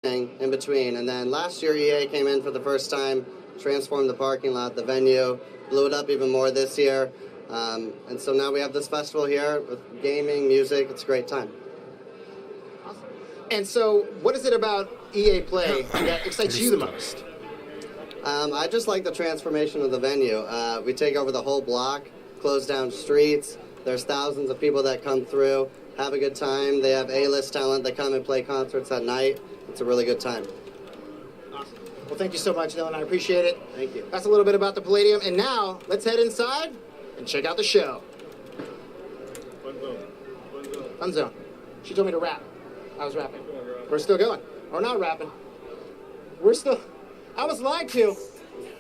in between. And then last year, EA came in for the first time, transformed the parking lot, the venue, blew it up even more this year. And so now we have this festival here with gaming, music. It's a great time. Awesome. And so what is it about EA Play that excites you the most? I just like the transformation of the venue. We take over the whole block, close down streets. There's thousands of people that come through, have a good time. They have A-list talent that come and play concerts at night. It's a really good time. Awesome. Well, thank you so much, Dylan. I appreciate it. Thank you. That's a little bit about the Palladium. And now, let's head inside and check out the show. Fun zone. She told me to rap. I was rapping. We're still going. We're not rapping. I was lied to.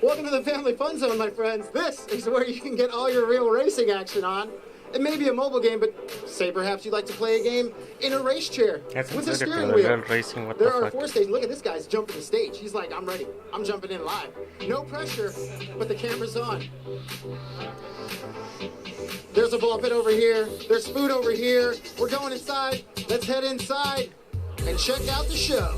Welcome to the Family Fun Zone, my friends. This is where you can get all your real racing action on. It may be a mobile game, but say perhaps you'd like to play a game in a race chair with a steering wheel. There are 4 stages. Look at this guy's jumping the stage. He's like, I'm ready. I'm jumping in live. No pressure, but the camera's on. There's a ball pit over here. There's food over here. We're going inside. Let's head inside and check out the show.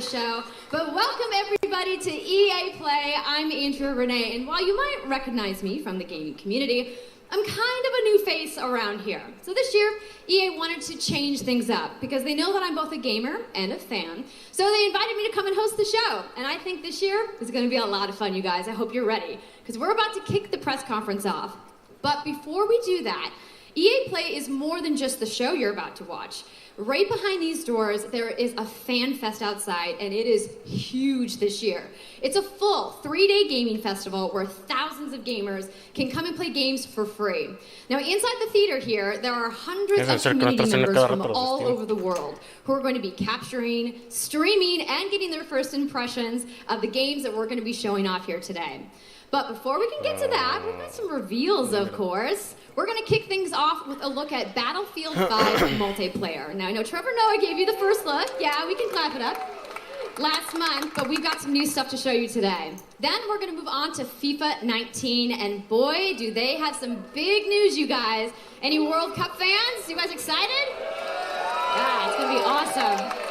Show. But welcome everybody to EA Play. I'm Andrea Renee, and while you might recognize me from the gaming community, I'm kind of a new face around here. So this year, EA wanted to change things up because they know that I'm both a gamer and a fan. So they invited me to come and host the show. And I think this year is going to be a lot of fun, you guys. I hope you're ready because we're about to kick the press conference off. But before we do that, EA Play is more than just the show you're about to watch. Right behind these doors, there is a fan fest outside, and it is huge this year. It's a full 3-day gaming festival where thousands of gamers can come and play games for free. Now, inside the theater here, there are hundreds of community members from all over the world who are going to be capturing, streaming, and getting their first impressions of the games that we're going to be showing off here today. But before we can get to that, we've got some reveals, of course. We're going to kick things off with a look at Battlefield 5 multiplayer. Now, I know Trevor Noah gave you the first look. Yeah, we can clap it up. Last month, but we've got some new stuff to show you today. Then we're going to move on to FIFA 19, and boy, do they have some big news, you guys. Any World Cup fans? You guys excited? Yeah, it's going to be awesome.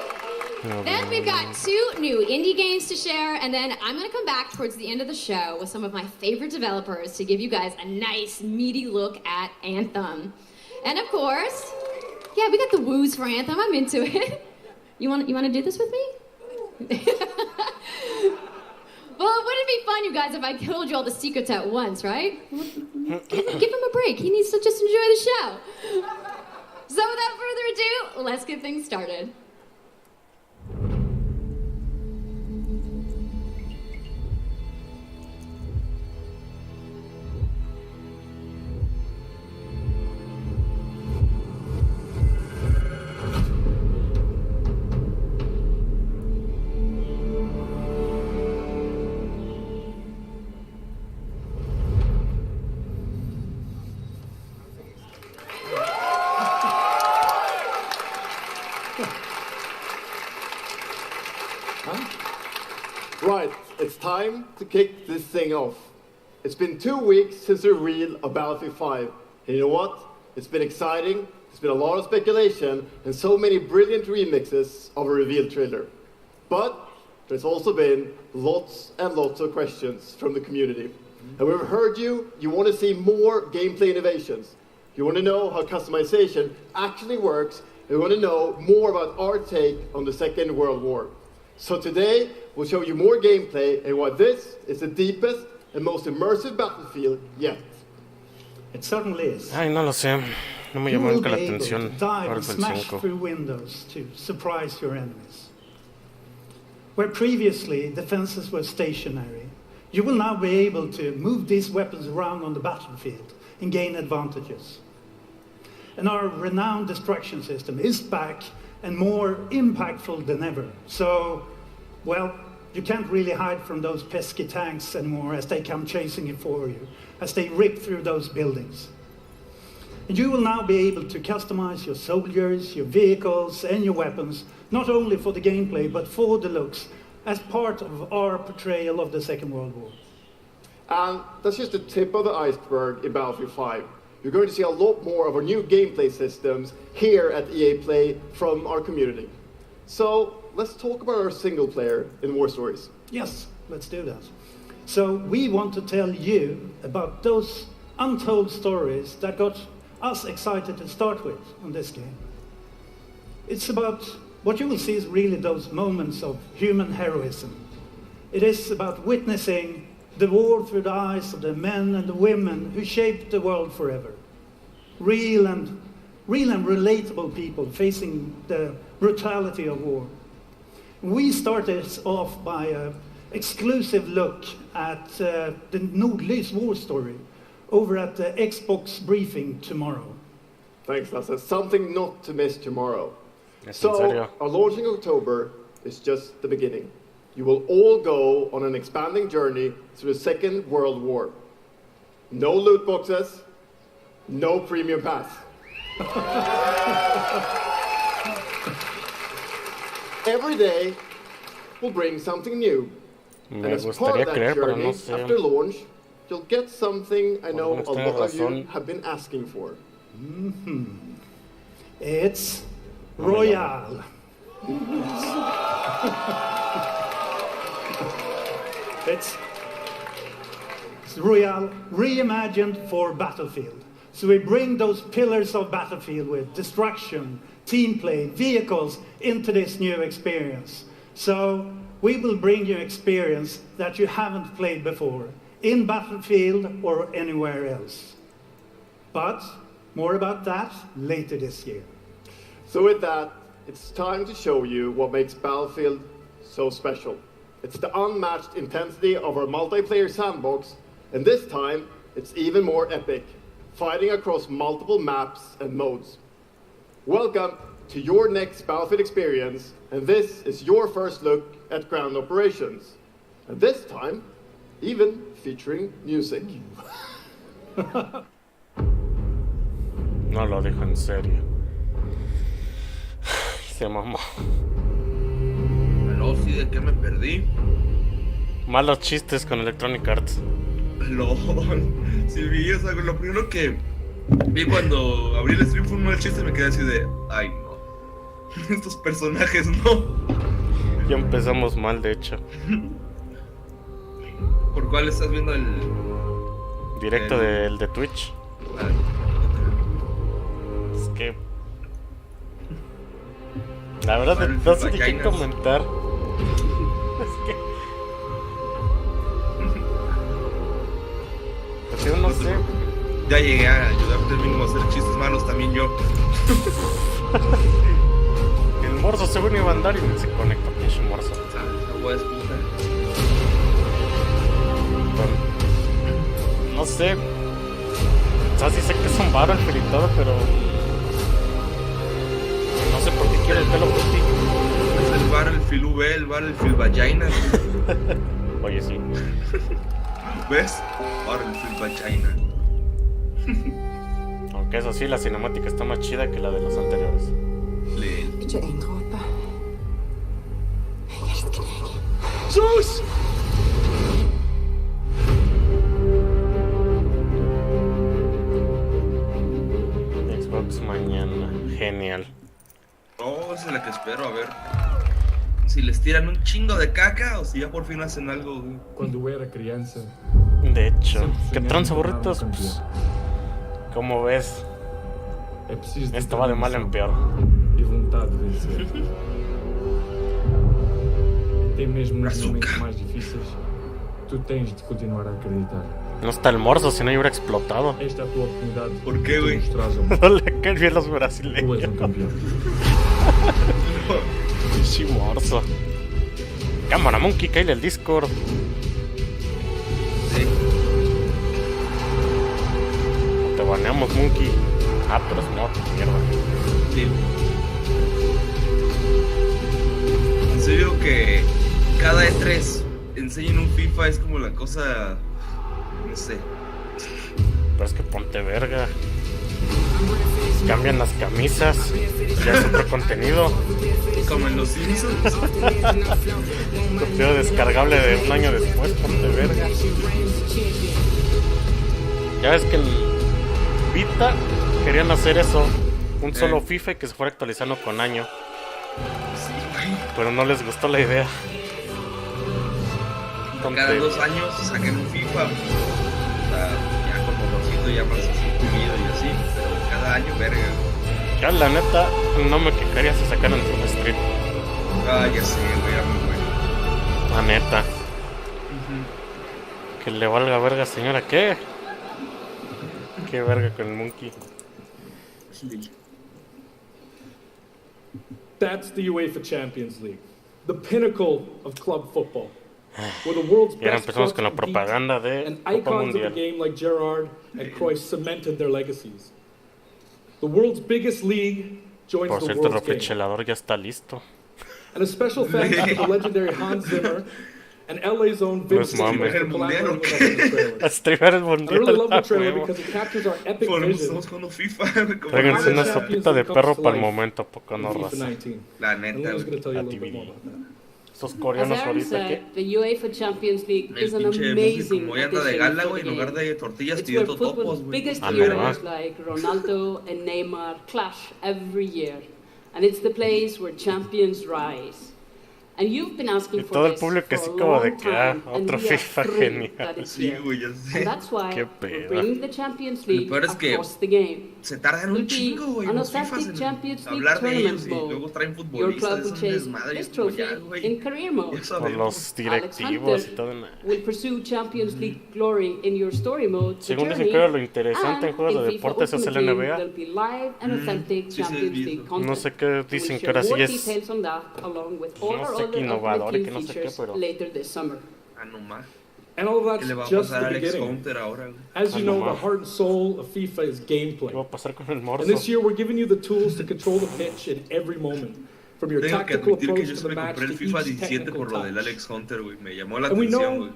Then we've got 2 new indie games to share, and then I'm going to come back towards the end of the show with some of my favorite developers to give you guys a nice, meaty look at Anthem. And of course, yeah, we got the woos for Anthem. I'm into it. You want to do this with me? Well, wouldn't it be fun, you guys, if I told you all the secrets at once, right? Give him a break. He needs to just enjoy the show. So without further ado, let's get things started. Right, it's time to kick this thing off. It's been 2 weeks since the reveal of Battlefield 5. And you know what? It's been exciting. There's been a lot of speculation and so many brilliant remixes of a reveal trailer. But there's also been lots and lots of questions from the community. And we've heard you want to see more gameplay innovations. You want to know how customization actually works. You want to know more about our take on the Second World War. So today, we'll show you more gameplay and why this is the deepest and most immersive battlefield yet. It certainly is. Ay, no lo sé. No me llamó nunca la atención. Dive and smash through windows to surprise your enemies. Where previously defenses were stationary, you will now be able to move these weapons around on the battlefield and gain advantages. And our renowned destruction system is back and more impactful than ever. So, well, you can't really hide from those pesky tanks anymore as they come chasing you for you, as they rip through those buildings. And you will now be able to customize your soldiers, your vehicles, and your weapons, not only for the gameplay, but for the looks, as part of our portrayal of the Second World War. And that's just the tip of the iceberg in Battlefield 5. You're going to see a lot more of our new gameplay systems here at EA Play from our community. So let's talk about our single player in War Stories. Yes, let's do that. So we want to tell you about those untold stories that got us excited to start with on this game. It's about what you will see is really those moments of human heroism. It is about witnessing the war through the eyes of the men and the women who shaped the world forever. Real and relatable people facing the brutality of war. We started off by an exclusive look at the Nordlys war story over at the Xbox briefing tomorrow. Thanks, Lasse. Something not to miss tomorrow. So, our launch in October is just the beginning. You will all go on an expanding journey through the Second World War. No loot boxes, no premium pass. Every day will bring something new. And as part of that journey, after launch, you'll get something I know a lot of you have been asking for. It's Royale. It's Royale reimagined for Battlefield. So we bring those pillars of Battlefield with destruction, team play, vehicles into this new experience. So we will bring you experience that you haven't played before in Battlefield or anywhere else. But more about that later this year. So with that, it's time to show you what makes Battlefield so special. It's the unmatched intensity of our multiplayer sandbox, and this time, it's even more epic, fighting across multiple maps and modes. Welcome to your next Battlefield experience, and this is your first look at ground operations. And this time, even featuring music. No lo dijo en serio. Se mamó. No, sí, ¿de qué me perdí? Malos chistes con Electronic Arts. LOL. Sí, vi, o sea, lo primero que vi cuando abrí el stream fue un mal chiste y me quedé así de... Ay, no. Estos personajes, no. Ya empezamos mal, de hecho. ¿Por cuál estás viendo el...? Directo del de Twitch. Ay. Es que... La verdad, no sé qué comentar. Es que... Pues yo no sé. Ya llegué a ayudarte mismo a hacer chistes malos también yo. El Morsos según iba a andar y se conectó, pinche Morso. Agua es puta. No sé. O sea, sí sé que es un Battlefield y todo, pero... No sé por qué quiero el pelo por ti. Es el Battlefield V, el Battlefield Vagina. Oye, sí. ¿Ves? Battlefield Vagina. Aunque eso sí, la cinemática está más chida que la de los anteriores. Bitte inroepen. Hier is het knackje. Zeus! Xbox mañana. Genial. Oh, esa es la que espero, a ver. Si les tiran un chingo de caca o si ya por fin hacen algo, güey. Quando era criança. De hecho, sempre ¿qué sonhei tranza, em tornar-me burritos? campeão. Pues, ¿cómo ves? É preciso Esto va de mal en peor. e vontade de vencer. Até mesmo nos momentos mais difíceis, tu tens de continuar a acreditar. No está el Morsos, si no hubiera explotado. Esta é a tua oportunidade ¿Por qué, güey? de mostrares ao mundo. No le caen bien los Tu és brasileños. campeão. Sí, Morso. Cámara, Monkey, cae el Discord. Sí. Te baneamos, Monkey. Ah, pero es mod, mierda. Sí. En serio que cada E3 enseñen un FIFA es como la cosa, no sé. Pero es que ponte verga. Cambian las camisas. Ya es otro contenido. Como en los Simpsons. Contenido descargable de un año después, ponte verga. Ya ves que el Vita querían hacer eso. Un solo FIFA y que se fuera actualizando con año. Pero no les gustó la idea. Cada 2 años saquen un FIFA. O sea, ya con motorcito ya más así pulido y así. Pero cada año, verga. Ya la neta, no me quejaría si sacaran un Street. Ah, ya sé, güey, era muy bueno. La neta. Que le valga verga, señora, ¿qué? Qué verga con el Monkey. That's the UEFA Champions League, the pinnacle of club football, where the world's Y ahora best empezamos clubs con la compete, propaganda de and Copa icons of the Mundial. game like Gerrard and Cruyff cemented their legacies. The world's biggest league joins Por the cierto, el world's game. refrigerador ya está listo. And a special thanks to the legendary Hans Zimmer and LA's own Vince No es mame. for collaborating with us on the trailer. A streamer el I really mundial. love the a trailer huevo. because it captures our epic Por eso vision estamos jugando FIFA. como Tráiganse una Champions sopita de League perro comes to para el life momento, poco in no FIFA raza. 19. La And neta, Lulu's going to tell you a La little bit more DVD. about that. Estos As coreanos Aaron ahorita que... said, the UEFA Champions League El is an pinche Mufi amazing como ya anda de addition gala, for güey, the en lugar game. de tortillas It's where pidió totopos, football's güey. biggest Ah, heroes ¿verdad? like Ronaldo and Neymar clash every year. And it's the place where champions rise. And you've been asking Y for todo el this público for así a como de long que, time, and otro we are FIFA thrilled genial. that it's Sí, here. güey, ya sé. And that's why Qué we're pedo. bringing the Champions Lo League peor es que across the game. Se tardan Will un be chingo, güey, an los FIFAs authentic en Champions League hablar de tournament ellos y mode. luego traen Your futbolistas, club es will un chase desmadre. this Es como trophy ya, güey. in career mode. Ya Por sabemos. los Alex directivos y Hunter todo. Nada. will pursue Champions League glory in your story mode. Según The dicen que journey, ahora lo interesante en and juegos de in FIFA deportes es el Ultimate Team, NBA. there'll be live and authentic sí, sí, Champions vi League eso. content. No sé qué We'll dicen que share ahora sí more es... details on that, along with all no our sé other qué innovador y Ultimate que no Team sé qué, features pero... later this summer. Ah, no más. And all ¿Qué le va that's a just pasar a the Alex beginning. Hunter ahora, güey? As you Ah, know, no the más. heart and soul of FIFA is gameplay. ¿Qué va a pasar con el And Morso? this year, we're giving you the tools to control the pitch in every moment, from your Tengo que tactical admitir que approach yo to se the me match compré to el FIFA each 17 technical por lo del touch. Alex Hunter, güey. Me llamó la And we atención, know güey.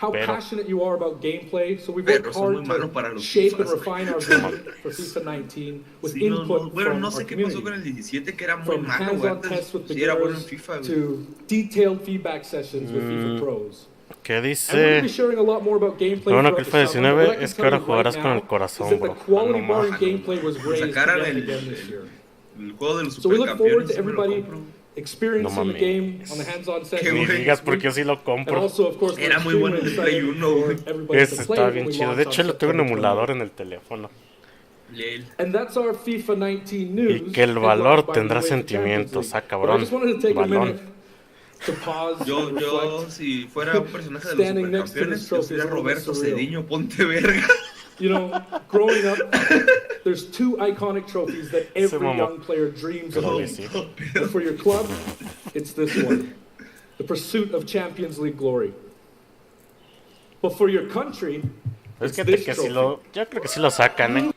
how Pero- passionate you are about gameplay, so we've Pero worked soy muy hard malo para to los shape and FIFAs, refine our vision for FIFA 19 with Sí, no, input bueno, from no our sé qué pasó community. con el 17, que era muy From malo, güey. hands-on tests with Antes sí era bueno en beginners FIFA, güey. to detailed feedback sessions with FIFA pros. ¿Qué And we're going dice? to be sharing a lot more about gameplay Lo bueno throughout que the FIFA summer, but what I 19 can es que tell ahora you jugarás right con now el corazón, is that bro. the quality No bar más. in gameplay was raised Sacaran yet el- again this year. El juego de los So we look forward supercampeones to sí me lo everybody compro. experiencing No the mames. game on the hands-on Qué session. Ni bueno. digas porque yo sí lo And compro. also, of course, we're Era muy bueno extremely el Play excited 1, güey. for everybody Ese to play está it bien when we chido. launch De on hecho, lo tuve en September emulador 20. en el teléfono. Lel. And that's our FIFA 19 news. Y que el headlined valor by the tendrá UEFA sentimientos. Champions Ah, League. But I cabrón. just wanted to take a Balón. minute to pause and Yo, reflect. si fuera un personaje de los Standing next to supercampeones, this yo trophy sería is a little Roberto surreal. Cediño, ponte verga. You know, growing up, there's two iconic trophies that every mamó. young player dreams of Pero owning. sí. And for your club, it's this one, the pursuit of Champions League glory. But for your country, Es it's que, this que sí trophy, lo, yo creo que sí lo sacan,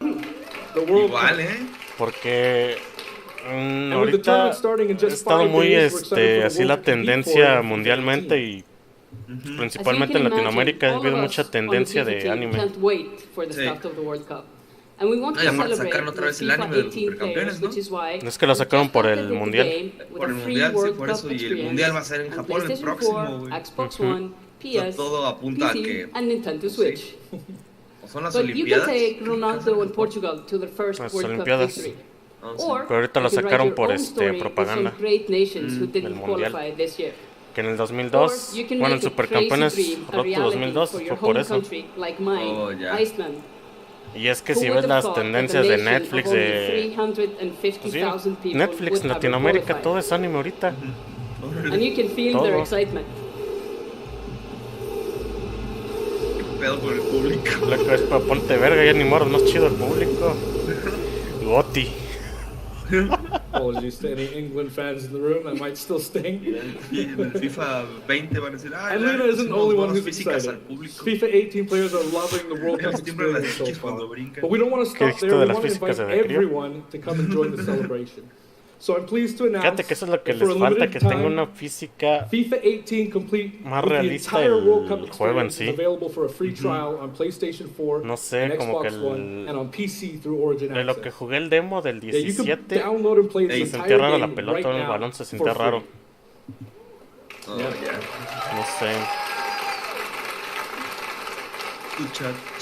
the World Igual, Cup. porque And with the ahorita tournament starting in ha just estado 5 muy days, we're excited for the así world la to compete tendencia for it in mundialmente 2019. y principalmente en Latinoamérica ha habido mucha tendencia de anime. Can't wait for the Sí. start of the World Cup. And we want to Ay, aparte celebrate sacaron otra the vez el FIFA anime de los 18 supercampeones, players, ¿no? which is why Es que lo sacaron we por just el updated the mundial. game with Por a el free mundial, sí, World por Cup eso. Y el experience mundial va a ser en on Japón el PlayStation próximo, 4, güey. Xbox Ujú. One, PS, Todo apunta a PC, que... and Nintendo Switch. O Son las But you can Olimpiadas. take Ronaldo and Portugal to their first Las World Cup Olimpiadas. victory. Ah, sí. Or Pero ahorita lo you can write sacaron your por own story with propaganda some great nations who del didn't mundial. qualify this year. Que en el Or 2002, you can bueno, el make a Supercampeones crazy dream a Roto reality 2002 for fue your por home eso. country, like mine, Oh, ya. Iceland. Y es que Who si would ves have las thought that a tendencias de nation Netflix, of only de 350,000 sí, people Netflix, would have Latinoamérica, qualified? todo es anime ahorita. And you can feel their Todo. excitement. ¿Qué pedo con el público? Lo que es para ponte verga, ya ni moros, más chido el público. Goti. Apologies to any England fans in the room, that might still sting. Y en el FIFA 20 van a decir, And Luna isn't the only one who's físicas excited. al público. FIFA 18 players are loving the World Cup Les tiemblan las experience so chichis far. cuando brincan. But we don't want to ¿Qué stop dijiste there. de We las want to físicas invite de crío? everyone to come and join the celebration. So I'm pleased to announce Fíjate que eso es lo que that for les a falta, limited que tenga time, una física FIFA 18 complete más with the realista entire World Cup el juego en experience sí. is available for a free trial on PlayStation 4 No sé, and como que Xbox One and on PC through Origin de lo que Access. jugué el demo del Yeah, you can 17, download and play se the sentía entire raro la game pelota, right el now balón se for sentía free. raro. Oh, ya. No sé.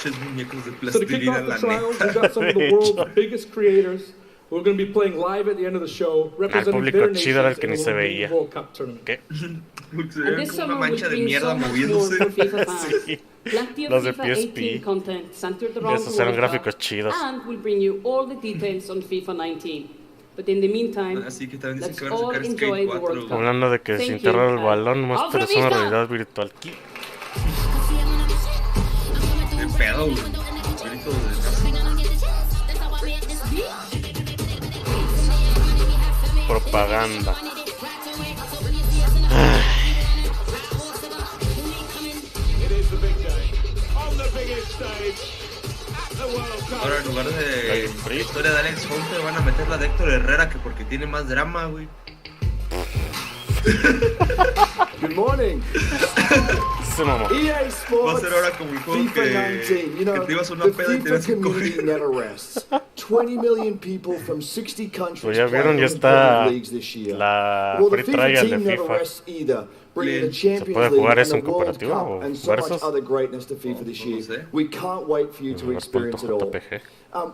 Ches muñecos de So to kick plastilina, off the la trials, we've neta. got some of the De world's hecho. biggest creators who are going to be playing live at the end of the show, representing público their chido era el nations que in ni the se Women's veía. World Cup tournament. ¿Qué? Se And ven this como una summer will mancha de bring mierda so much more moviéndose. for FIFA fans. Sí. Plenty of Los de FIFA PSP. 18 content centered around Esos the eran World gráficos Cup, chidos. and we'll bring you all the details on FIFA 19. But in the meantime, Así que también dicen let's que van a all sacar enjoy Skate the World 4. Cup. Hablando de que Thank se you, enterró el and balón, más Otro persona vista. realidad virtual. ¿Qué? ¿Qué pedo, güey? Grito de Propaganda. Ahora en lugar de la historia de Alex Hunter van a meter la de Héctor Herrera que porque tiene más drama, güey. Good morning. Se mamó. EA Va a Sports, ser ahora como el juego FIFA que 19. You know, te ibas a una the peda y FIFA tenías que community coger. never rests. 20 million people from 60 countries Pues ya playing vieron, ya in competitive está leagues this year. la Well, the free FIFA trial de team never FIFA. rests either, bringing the ¿Se Champions puede League jugar and eso the en World cooperativo Cup o and so much versus? other greatness to FIFA this year. sé. We can't wait for you to experience it all. JPG.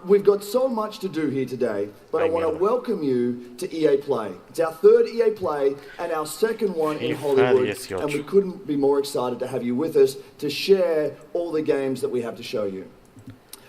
We've got so much to do here today, but I Ay, want to mierda. welcome you to EA Play. It's our third EA Play and our second one in FIFA Hollywood, 18. and we couldn't be more excited to have you with us to share all the games that we have to show you.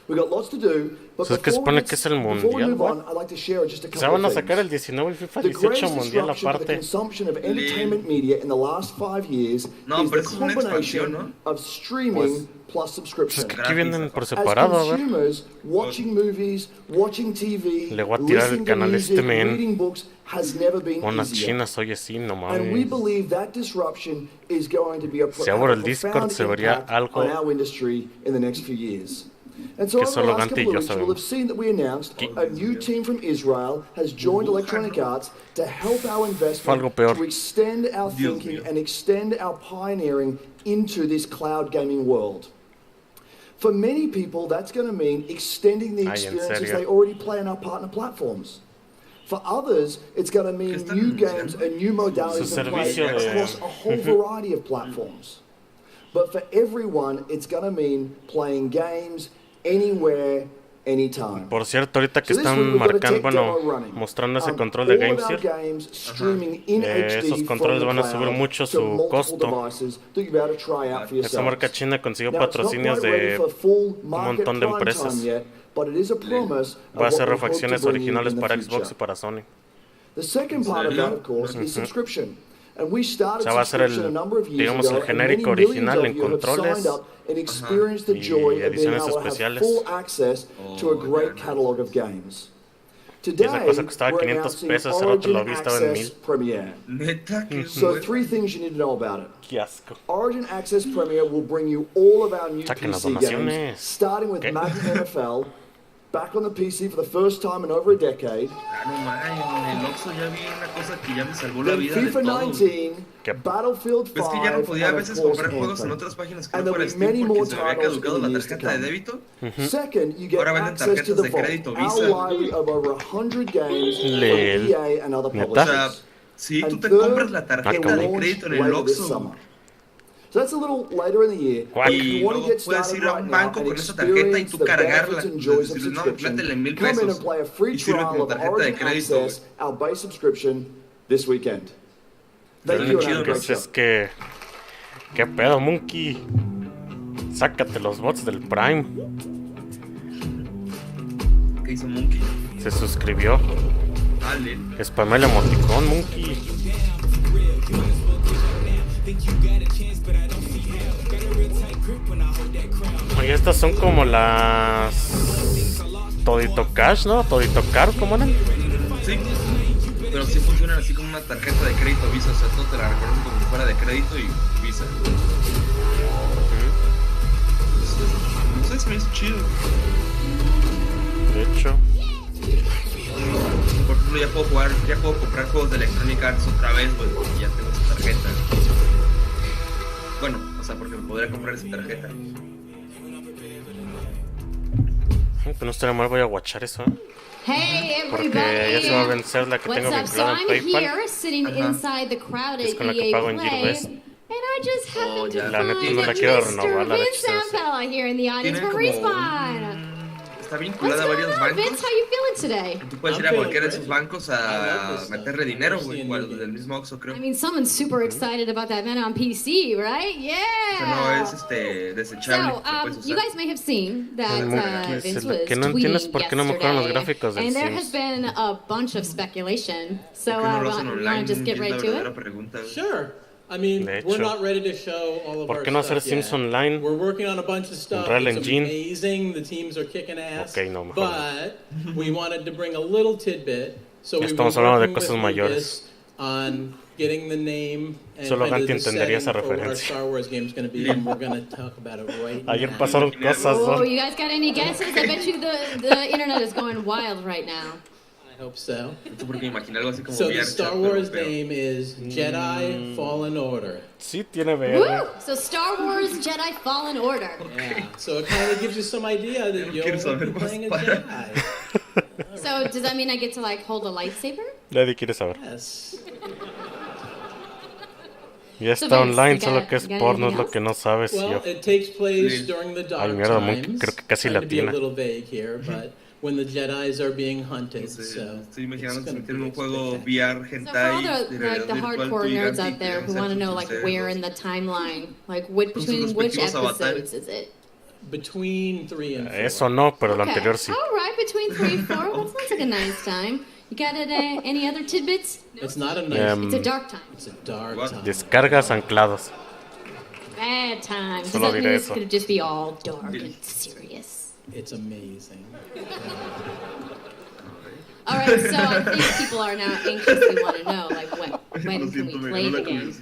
We've got lots to do, but Pues es que se supone que es el before we mundial, move güey. on, I'd like to share just a O couple sea, van a of sacar el things. 19 y FIFA The 18 greatest mundial disruption to the aparte. consumption of entertainment media in the last 5 years No, is pero the eso es una combination expansión, ¿no? of streaming plus subscription. Pues es que aquí vienen por As separado, a ver. consumers, watching movies, watching TV, Le voy a tirar el listening to canal music, este, men. reading books has never been Unas easier. chinas, oye, sí, no And we mames. believe that disruption is going to be a Si abro el profound Discord, se vería impact algo on our industry in the next few years. And so que over the solo last Gante y couple yo of weeks, you'll have sabemos. seen that we announced a new team from Israel has joined Electronic Arts to help our Fue investment algo peor. to extend our Dios thinking mío. and extend our pioneering into this cloud gaming world. For many people, that's going to mean extending the Ay, ¿en experiences serio? they already play on our partner platforms. For others, it's going to mean están new games anunciando? and new modalities Su of play servicio de- across a whole variety of platforms. But for everyone, it's going to mean playing games anywhere, anytime. Por cierto, ahorita que So this week están we've got a marcando, tech demo bueno, running. mostrando ese control de All of our GameSir, games streaming in HD esos from controles the van a cloud subir mucho to su multiple costo. devices that you'll be able to try out for Esa yourselves. marca china consiguió Now, it's not patrocinios quite ready de for full un market montón de prime empresas. time yet, but it is a promise of Va a what hacer we hope to refacciones bring you originales in the para future. Xbox y para Sony. The second part of ¿Serio? that, of course, is Ujú. subscription. And we O started sea, va a ser subscription a el, number of years digamos, ago, el and many genérico millions original of en you have controles signed up and experienced the y joy of being ediciones able to have especiales. full access to a Oh, great ya. catalog of games. Y Today, esa cosa costaba we're 500 announcing pesos, hace rato lo Origin vi, estaba en Access 1000. Premiere. Neta, que So 3 things you need to know about it. Qué asco. Origin Access Premier will bring you all of our new Saquen las PC games, donaciones. starting with ¿Qué? Madden NFL, back on the PC for the first time in over a decade. Ah, no mames, en el Oxxo ya vi una cosa que ya me salvó la Then vida de FIFA todo. 19, ¿Qué? Battlefield 5, ¿Ves que ya no podía a and of veces course comprar juegos en Anthem. otras páginas que And no there'll fuera be many Steam more porque se me había titles caducado in la the years to tarjeta de come. débito? Second, you get Ahora venden access to tarjetas the de vault, crédito our Visa. library of over 100 games from Lel. EA and other ¿Neta? O sea, publishers. sí, tú And te third, compras la it tarjeta will de launch crédito en el later this Oxxo. summer. So that's a little later in the year. Y luego puedes ir a un banco con esa tarjeta y tú cargarla. Decirles, no, plátele $1,000 Come in and play a free y sirve trial como of tarjeta de Origin crédito. Access, our base subscription, this weekend. Thank Lo you, único and que sé es que... ¿Qué pedo, Monkey? Sácate los bots del Prime. ¿Qué hizo Monkey? Se suscribió. Dale. Spamé el emoticón, Monkey. Oye, estas son como las... Todito Cash, ¿no? Todito Card, ¿cómo eran? Sí, pero sí funcionan así como una tarjeta de crédito Visa, o sea, todo te la reconocen como si fuera de crédito y Visa. No sé, se me hizo chido. De hecho. Por ejemplo, ya puedo comprar juegos de Electronic Arts otra vez, güey, porque ya tengo esa tarjeta. Bueno, o sea, porque me podría comprar esa tarjeta. Que no estaría mal, voy a watchar eso, ¿eh? Hey Porque ya se va a vencer la que tengo vinculada en PayPal. Es con la que pago en Gearbest. La neta no la quiero renovar, la Vince Zampella here in the audience from Respawn. Está vinculada a varios bancos. Vince, how you feeling today? Tú puedes ir a cualquiera de esos bancos a meterle dinero, güey, igual del mismo Oxxo, creo. I mean, someone's super excited about that man on PC, right? Yeah. O sea, no es desechable. So, you guys may have seen that Vince was que no entiendes por qué no mejoran los gráficos del and there Sims. has been a bunch of speculation. So, want to just get right to it? Sure. I mean, we're not ready to show all of ¿Por our qué no hacer stuff yet. Sims Online? We're working on a bunch of stuff. Unreal It's Engine. amazing. The teams are kicking ass. Okay, no, mejor but we wanted to bring a little tidbit. So we've Estamos been hablando de working cosas with mayores. Lucas on getting the name and Solo kind of Ganti the entendería setting esa for what our referencia. Star Wars game is going to be, and we're going to talk about it right Ayer now. pasaron cosas, Oh, ¿no? you guys got any guesses? I bet you the internet is going wild right now. I hope so. Porque imaginé algo así como So the VR Star chat, Wars pero name is Jedi Fallen Order. Sí, tiene VR. Woo! So Star Wars Jedi Fallen Order. Yeah. So it kind of gives you some idea that you'll be playing a Jedi. So does that mean I get to like hold a lightsaber? Nadie quiere saber. Yes. Ya So está Vince, online, you solo got- que es you got porno, es anything lo que no sabes. Well, Yo. it takes place during the Ay, dark mierda, Monkey, times. creo que casi Trying to be a latina. little vague here, but when the Jedis are being hunted, so estoy imaginando que se it's metieron en un gonna be juego VR, So for hentai, all the de realidad the virtual, hardcore tú y nerds Ganti out there who querían want to ser know sus like where in the timeline, like between which respectivos episodes avatares. is it? between 3 and 4. Eso no, pero lo Okay. anterior sí. All right, between 3 and 4. Well, that sounds like a nice time. You got it? Any other tidbits? It's not a nice. It's a dark time. It's a dark time. Descargas anclados. Bad time. Does Solo that mean diré it's eso. going to just be all dark and serious? It's amazing. All right, so I think people are now anxiously want to know, like, when can we play the game?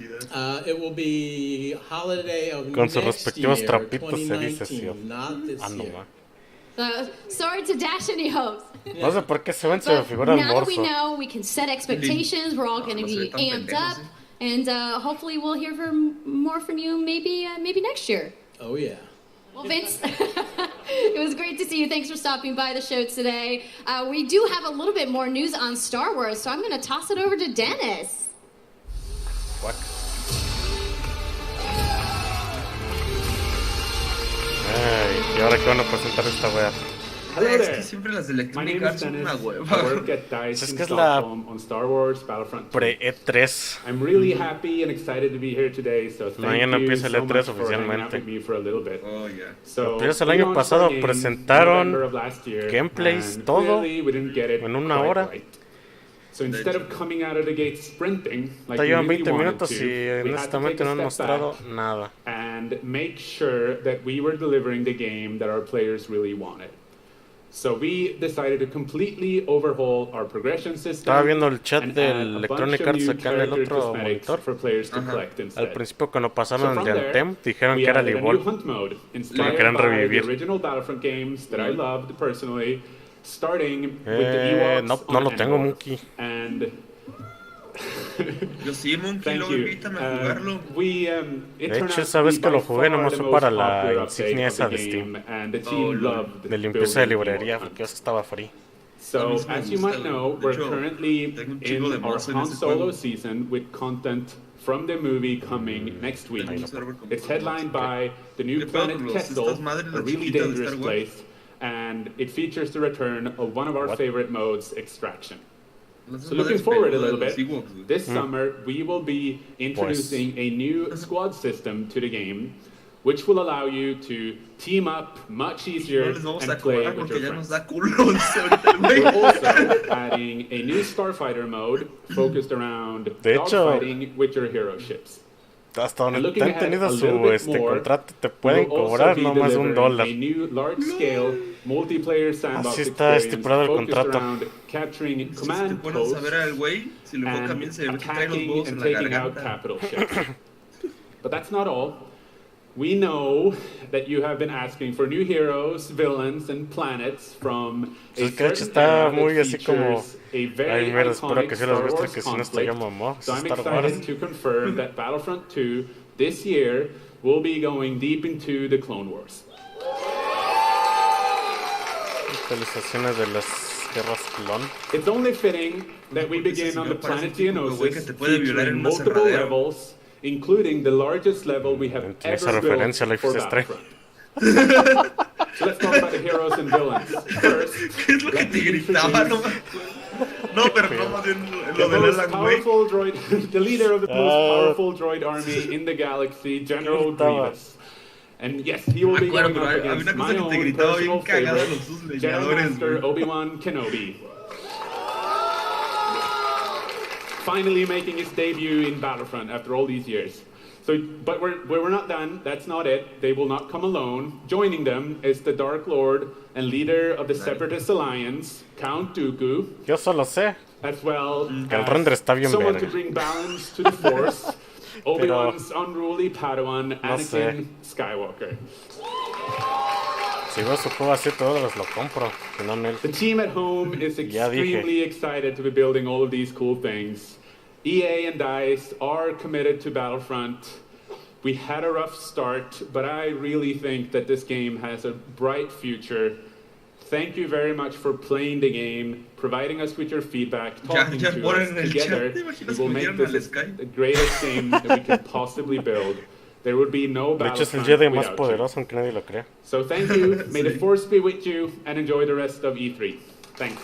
It will be holiday of Con sus next respectivos year, trapitos se dice, sí. 2019, not this Ah, no, year. ma. So, sorry to dash any hopes. No sé por qué se ven, se me But figura el now that we Morso. know, we can set expectations. We're all going to be amped up, and hopefully we'll hear more from you maybe next year. Oh yeah. Well, Vince, it was great to see you. Thanks for stopping by the show today. We do have a little bit more news on Star Wars, so I'm going to toss it over to Dennis. What? Ay, ¿y ahora qué van a presentar esta wea? Hello es que siempre las de Electronic Arts son una hueva. Es que es la pre-E3. I'm really happy and excited to be here today, so thank Mañana you empieza el so E3 much for hanging out oficialmente. with me for a little bit. Oh, yeah. So, Pero el we año launched pasado our game presentaron November of last year, gameplays, and todo, clearly we didn't get it en una quite hora. right. So instead of coming out of the gate sprinting like Te we llevan really 20 wanted minutos to, y we had to honestamente take no a han step mostrado back nada. and make sure that we were delivering the game that our players really wanted. So we decided to completely overhaul our progression system. Estaba viendo el chat and del add a Electronic bunch of Arts new acá en el character otro cosmetics monitor. for players to collect Al instead. principio cuando So pasaron from de there, Anthem dijeron we que era added a new Libol, hunt mode que lo inspired querían by the revivir. original Battlefront games that I loved personally, starting with the Ewoks No on lo tengo, Endor. Monkey. And Yo sí, Monkey, thank luego you. invítame a jugarlo. It De turned hecho, out esa to vez be que lo by jugué far nomás the fue most para la popular insignia update esa of de the Steam. game, and the team loved De limpieza de building librería, Ewok porque eso estaba free. So, as you might know, we're currently in our Han Solo season with content from the movie coming next week. It's headlined by the new planet Kessel, a really dangerous place, and it features the return of one of our favorite modes, Extraction. So looking forward a little bit, this summer we will be introducing a new squad system to the game, which will allow you to team up much easier and play with your friends. We're also adding a new Starfighter mode focused around dogfighting with your hero ships. Hasta donde te han tenido su contrato te pueden cobrar no más $1. Así está estipulado el contrato. But that's not all. We know that you have been asking for new heroes, villains, and planets from a certain era that features a very iconic Star Wars conflict. So I'm excited to confirm that Battlefront 2 this year will be going deep into the Clone Wars. Actualizaciones de las guerras clon. It's only fitting that we begin on the planet Geonosis, featuring multiple levels, including the largest level we have ever built for Battlefront. So let's talk about the heroes and villains. First, let me introduce the leader of the most powerful droid army in the galaxy, General Grievous. And yes, he will be going up against my own personal favorite, General Master Obi-Wan Kenobi. Finally making his debut in Battlefront after all these years. So, but we're not done. That's not it. They will not come alone. Joining them is the Dark Lord and leader of the Separatist Alliance, Count Dooku. Yo solo sé as well que el render está bien someone verga. to bring balance to the Force. Obi-Wan's unruly Padawan, Anakin Skywalker. Si veo su juego así, todos lo compro. Si no, the team at home is extremely excited to be building all of these cool things. EA and DICE are committed to Battlefront. We had a rough start, but I really think that this game has a bright future. Thank you very much for playing the game, providing us with your feedback, talking to us together. We will make this the greatest game that we could possibly build. There would be no Battlefront without you. So thank you, may the Force be with you, and enjoy the rest of E3. Thanks.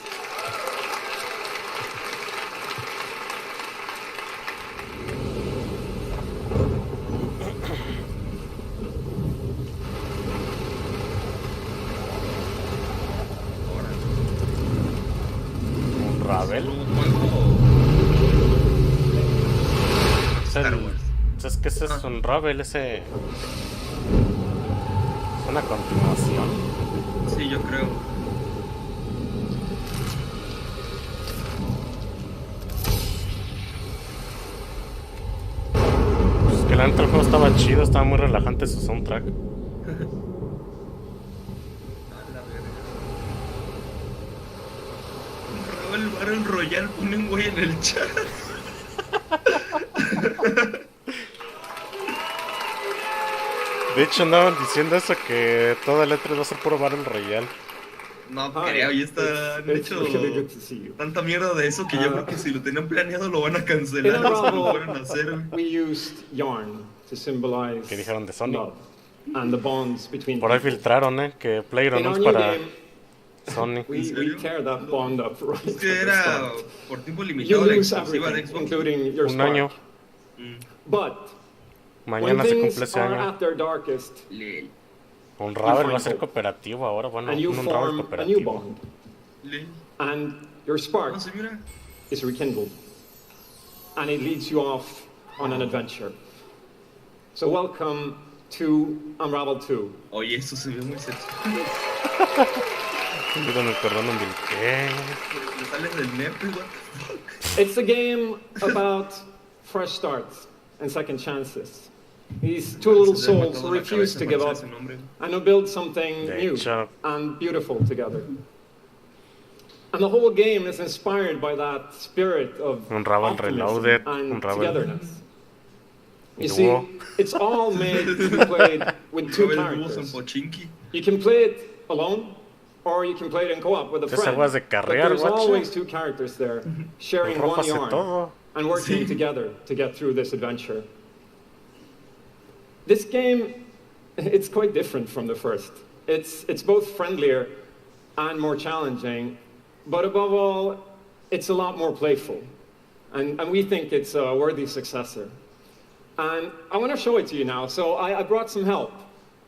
Es que ese es un Ravel, ese es una continuación. Sí, yo creo. Pues que la neta el juego estaba chido, estaba muy relajante su soundtrack. El Battle Royale pone un güey en el chat. De hecho andaban diciendo eso, que toda la E3 va a ser puro Battle Royale. No creo, ya han hecho tanta mierda de eso que yo creo que si lo tenían planeado lo van a cancelar. Lo van a hacer. We used yarn to symbolize ¿Qué dijeron de Sony? And the bonds between por ahí filtraron, que PlayGrounds para Sony. We tear that bond up right. Es que era por tiempo limitado la exclusiva de Xbox. Including your un año. But mañana se cumple ese año. At their darkest, un Ravel va a ser cooperativo ahora, bueno, un Ravel cooperativo. And your spark is rekindled, and it leads you off on an adventure. So welcome to Unravel 2. Oye, esto se ve muy sexy. It's a game about fresh starts and second chances. These two little souls who refuse to give up and who build something new and beautiful together. And the whole game is inspired by that spirit of optimism and togetherness. You see, it's all made to be played with two characters. You can play it alone, or you can play it in co-op with a friend. But there's always two characters there, sharing one yarn and working together to get through this adventure. This game, it's quite different from the first. It's both friendlier and more challenging, but above all, it's a lot more playful. And we think it's a worthy successor. And I want to show it to you now, so I brought some help.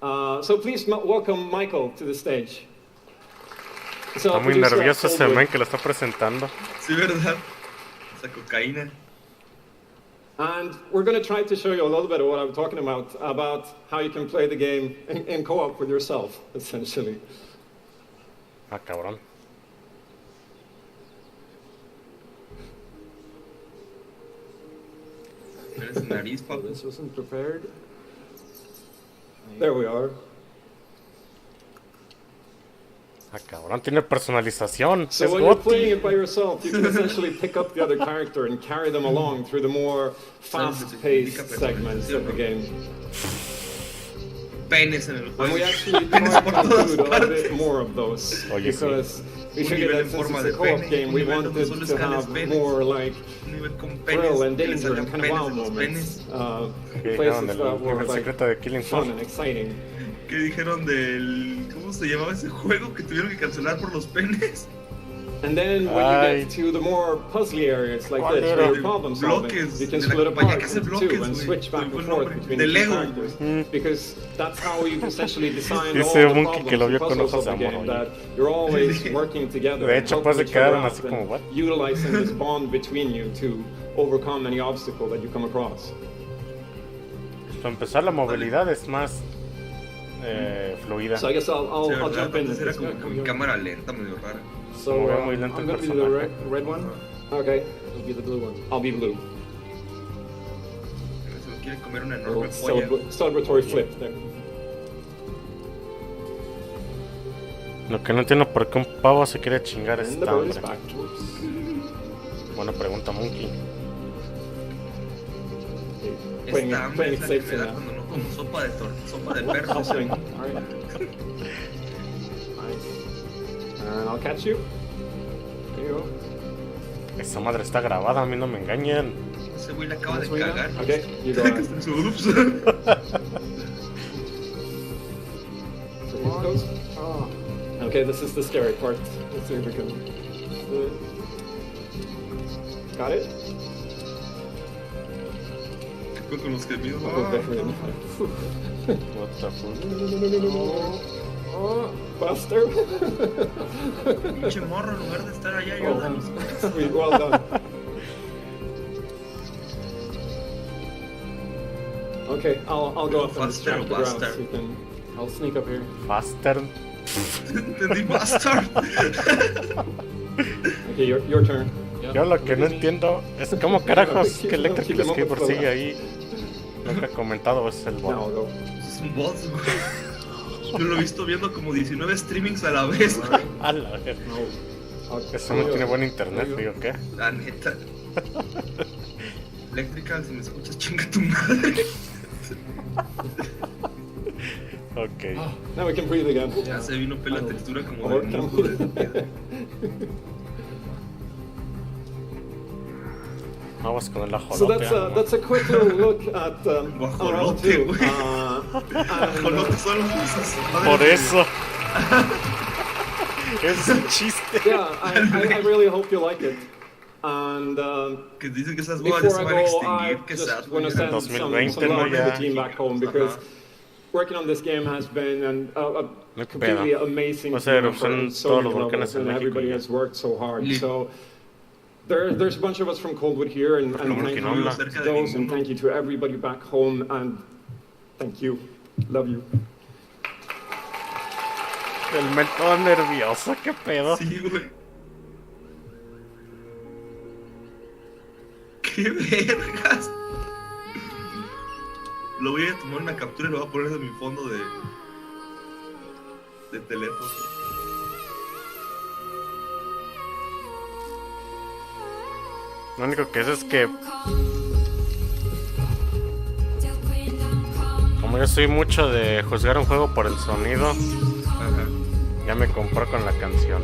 So please welcome Michael to the stage. Está muy nervioso ese man que lo está presentando. Sí, verdad. Esa cocaína. And we're going to try to show you a little bit of what I'm talking about how you can play the game in co-op with yourself, essentially. Ah, cabrón. This wasn't prepared. There we are. Ah, cabrón, tiene personalización. So when you're playing it by yourself, you can essentially pick up the other character and carry them along through the more fast-paced segments of the game. Penes en el juego. And we actually tried to include a bit more of those because we figured that since it's a co-op game, we wanted to have more like thrill and danger and kind of wow moments. Places that were like fun and exciting. ¿Qué dijeron del... ¿Cómo se llamaba ese juego que tuvieron que cancelar por los penes? And then when you get to the more puzzly areas like this, where you're problem solving, you can split apart into two and switch back and forth between the two characters. Because that's how you essentially design all the problems, puzzles of the game, that you're always working together and helping each other out and utilizing this bond between you to overcome any obstacle that you come across. Para empezar, la movilidad es más fluida. So I guess I'll jump in. Era con cámara lenta, medio rara. So I'm going to be the red one. Okay, you'll be the blue one. I'll be blue. Celebratory flip there. Lo que no entiendo por qué un pavo se quiere chingar esta hambre. Buena pregunta, Monkey. Esta hambre es la que me da cuando no como sopa de perro. And I'll catch you. There you go. Esa madre está grabada, a mí no me engañen. Ese güey la acaba de cagar. Okay, you go ahead. Oops. Okay, this is the scary part. Let's see if we can... Got it? ¿Qué fue con los gemidos? What the fuck? Buster. Pinche morro, en lugar de estar allá, ayúdanos. Well done. Okay, I'll go up and distract the ground so you can... I'll sneak up here. Faster. Entendí bastard. Okay, your turn. Yo lo que no entiendo es cómo carajos que Electric Skateboard sigue ahí. Lo que he comentado es el bot. Es un bot, güey. Yo lo he visto viendo como 19 streamings a la vez. A la vez. Eso no tiene buen internet, digo, ¿qué? La neta. Electrical, si me escuchas, chinga tu madre. Ok. Now we can breathe again. Ya se vino la textura como de musgo de piedra. Vamos con el ajolote. So that's a quick little look at round 2. Ajolotes son los... Por eso. Es un chiste. Yeah, I really hope you like it. And que dicen que esas bodas se van a extinguir, que just want to send some love to the team back home because working on this game has been a completely amazing thing for so many levels, and everybody has worked so hard. So there's a bunch of us from Coldwood here, and thank you to those, and thank you to everybody back home, and thank you. Love you. El men todo nervioso, qué pedo. Sí, güey. ¡Qué vergas! Lo voy a tomar una captura y lo voy a poner en mi fondo de teléfono. Lo único que es que como yo soy mucho de juzgar un juego por el sonido, Ya me compró con la canción.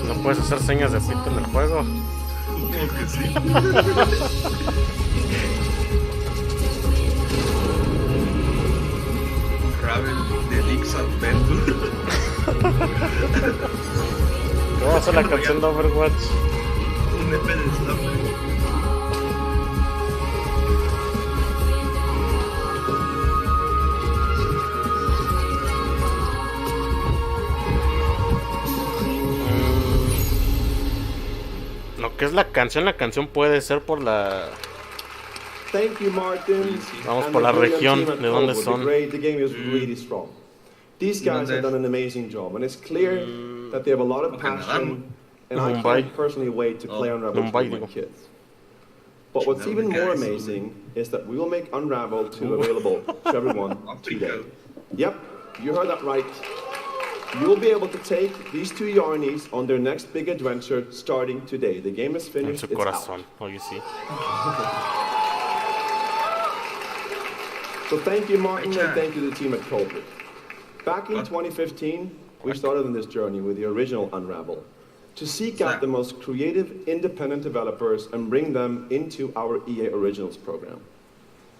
¿No puedes hacer señas de pito en el juego? Supongo que sí. Raven de Dix Adventure. ¿Cómo va a ser la canción de Overwatch? Un EP de Snap. Lo que es la canción puede ser por la... Thank you, Martin. Vamos por la región de donde son. The game is really strong. These guys have done an amazing job, and it's clear that they have a lot of passion, and I can't personally wait to play Unravel 2 with my kids. But what's even more amazing is that we will make Unravel 2 available to everyone today. Yep, you heard that right. You will be able to take these two Yarnies on their next big adventure starting today. The game is finished, it's out. Oh, you see. So thank you, Martin, and thank you to the team at Coldwood. Back in 2015, we started on this journey with the original Unravel to seek out the most creative independent developers and bring them into our EA Originals program.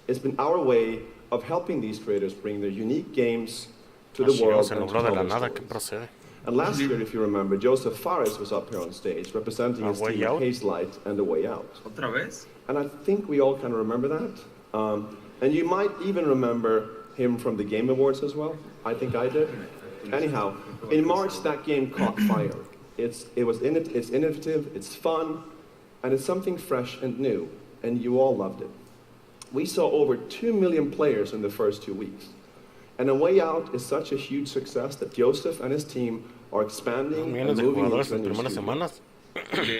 It's been our way of helping these creators bring their unique games to the world and to tell their stories. And last year, if you remember, Joseph Fares was up here on stage representing his team at Hazelight and The Way Out. ¿Otra vez? And I think we all kind of remember that. And you might even remember him from the Game Awards as well. I think I did. Anyhow, in March, that game caught fire. It's innovative, it's fun, and it's something fresh and new, and you all loved it. We saw over 2 million players in the first 2 weeks. And A Way Out is such a huge success that Joseph and his team are expanding and moving into a new studio.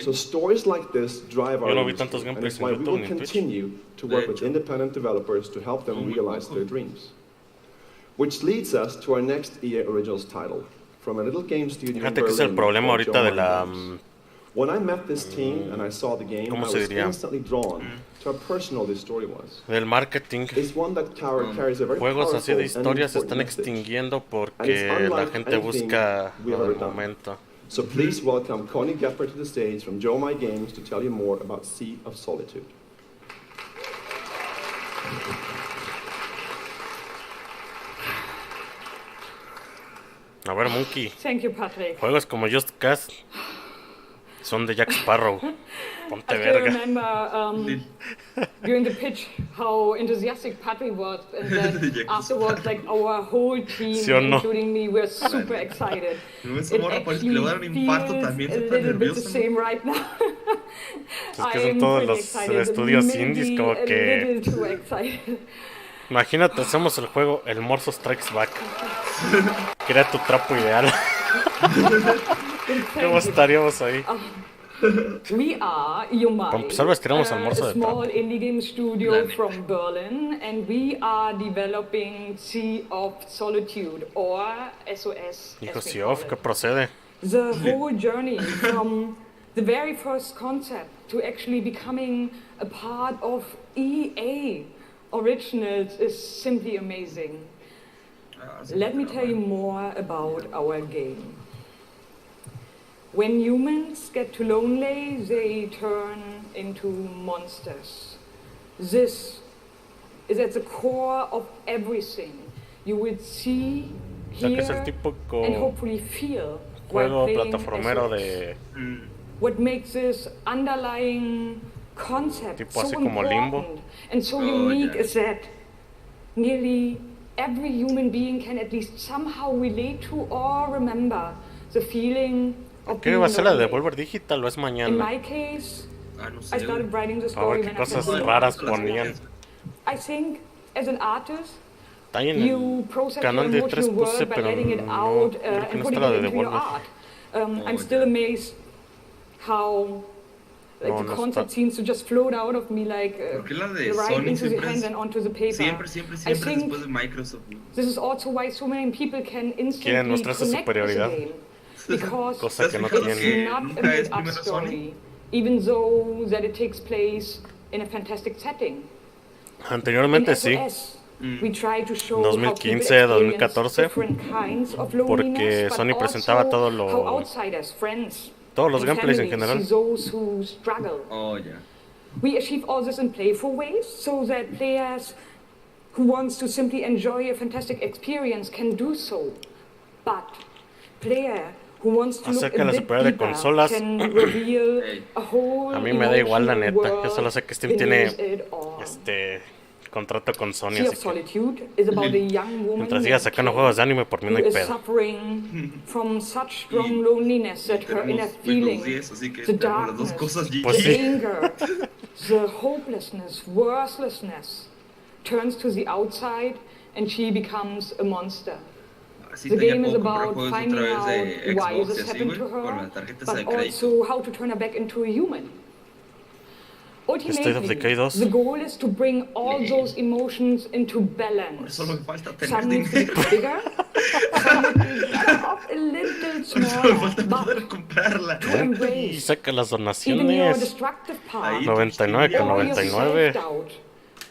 So stories like this drive our industry, and it's why we will continue to work with independent developers to help them realize their dreams. Which leads us to our next EA Originals title, from a little game studio in Berlin. When I met this team and I saw the game, I was instantly drawn to how personal this story was. Del marketing. It's one that carries a very Juegos así de powerful historias se and están important extinguiendo message. porque la gente busca el momento. So please welcome Connie Gepper to the stage from Joe My Games to tell you more about Sea of Solitude. A ver, Monkey. Thank you, Patrick. Juegos como Just Cause son de Jack Sparrow. Ponte I verga. remember during the pitch how enthusiastic Patrick was, and then afterwards, like our whole team, including me, were super excited. It actually feels a little bit the same right now. Es que son todos los estudios indies como que... Imagínate, hacemos el juego El Morsos Strikes Back. Que era tu trapo ideal. ¿Cómo estaríamos ahí? We are, you might, a small indie game studio from Berlin, and we are developing Sea of Solitude, or SOS. Hijo Sea of, ¿qué procede? The whole journey from the very first concept to actually becoming a part of EA Originals is simply amazing. Let me tell you more about our game. When humans get too lonely, they turn into monsters. This is at the core of everything you will see, hear, and hopefully feel while playing SOS. What makes this underlying concept so important and so unique is that nearly every human being can at least somehow relate to or remember the feeling of ¿Qué va a ser la de Devolver Digital o es mañana? In my case, I started writing the story qué cosas raras ponían. I think as an artist, Está en el canal de 3 puse, pero no, creo que no está la de Devolver. I'm still amazed how Like the concept seems to just float out of me like right into the hand and onto the paper. Siempre después de Microsoft. This is also why so many people can instantly connect with the game. Because it's not a made-up story, even though that it takes place in a fantastic setting. Anteriormente sí. 2015, 2014, porque Sony presentaba todos los gameplays en general. Oh, yeah. We achieve all this in playful ways so that players who wants to simply enjoy a fantastic experience can do so. But player who wants to look a bit deeper can reveal a whole a mí me da igual la neta, yo solo sé que Steam tiene contrato con Sony, así que mientras siga sacando juegos de anime, por mí no hay pedo. From such strong loneliness that her inner feeling, the darkness, the anger, the hopelessness, worthlessness, turns to the outside and she becomes a monster. The game is about finding out why this happened to her, but also how to turn her back into a human. Ultimately, the goal is to bring all those emotions into balance. Some need to be bigger, some need to be a little smaller, but to embrace even your destructive part, 99,99.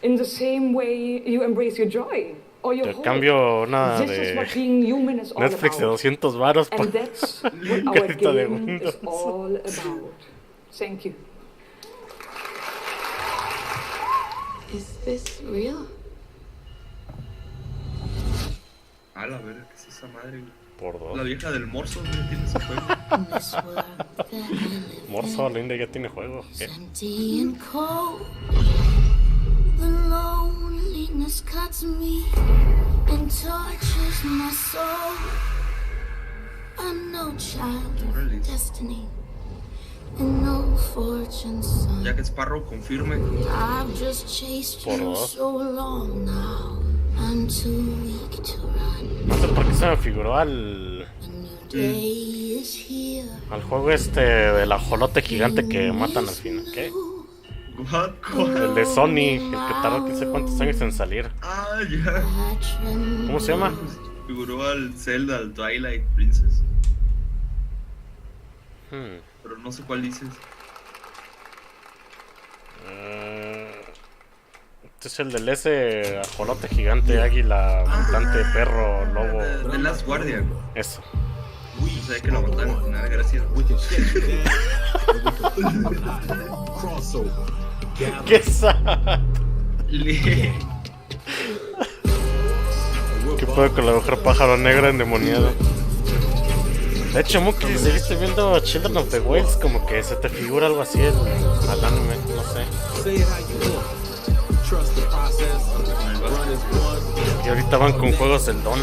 In the same way you embrace your joy or your hope. Cambio nada de Netflix de 200 varos por crédito de Windows. All about. Thank you. Is this real? A la verga, ¿qué es esa madre? Por dos. La vieja del Morsos, ¿no tiene ese juego? Morso, Linda ya tiene juego. ¿Qué? The loneliness cuts me and touches my soul. I'm no child of destiny and no fortune son. Jack Sparrow, confirme. I've just chased you so long now. I'm too weak to run. No sé por qué se me figuró al juego del ajolote gigante que matan al final. ¿Qué? El de Sony, el que tardó no sé cuántos años en salir. Ah, ya. ¿Cómo se llama? Figuró al Zelda, al Twilight Princess. Pero no sé cuál dices. Este es el del ese ajolote gigante, águila, mutante, perro, lobo. The Last Guardian. Eso. No sabía que lo mataron, nada, gracias. ¡Qué sad! ¿Qué puedo con la mujer pájaro negra endemoniada? De hecho, Muki, si seguiste viendo Children of the Whales, como que se te figura algo así al anime, no sé. Y ahorita van con juegos del Don.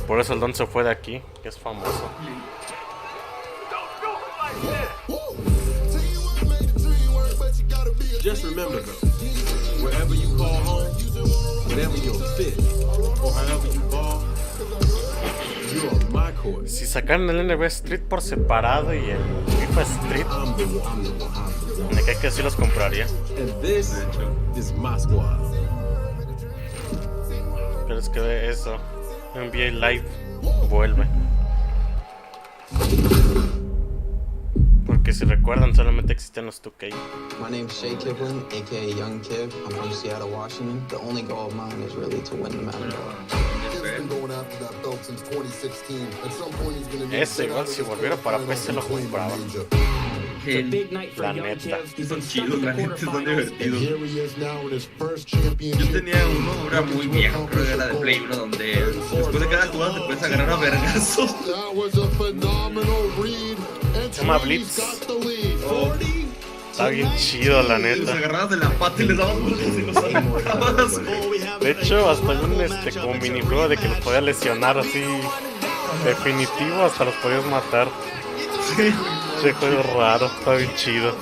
Por eso el Don se fue de aquí, que es famoso. Just remember though, wherever you call home, whenever you're fit, or however you ball, you are my court. Si sacaran el NBA Street por separado y el FIFA Street, me cae que sí los compraría. And this is my squad. Pero es que eso, NBA Live vuelve. Porque si recuerdan, solamente existían los 2K. My name's Shea Kivlin, aka Young Kiv. I'm from Seattle, Washington. The only goal of mine is really to win the mountain Ese igual si volviera para PC lo compraba. La neta. Son chidos, la neta, son divertidos. Yo tenía uno, era muy viejo, creo que era de Play 1, donde después de cada jugada te puedes agarrar a vergazos. Se llama Blitz. Está bien chido, la neta. Los agarrabas de la pata y les dabas vueltas y los agarrabas. De hecho, hasta un como minijuego de que los podías lesionar así definitivo, hasta los podías matar. Sí. Ese juego raro, está bien chido.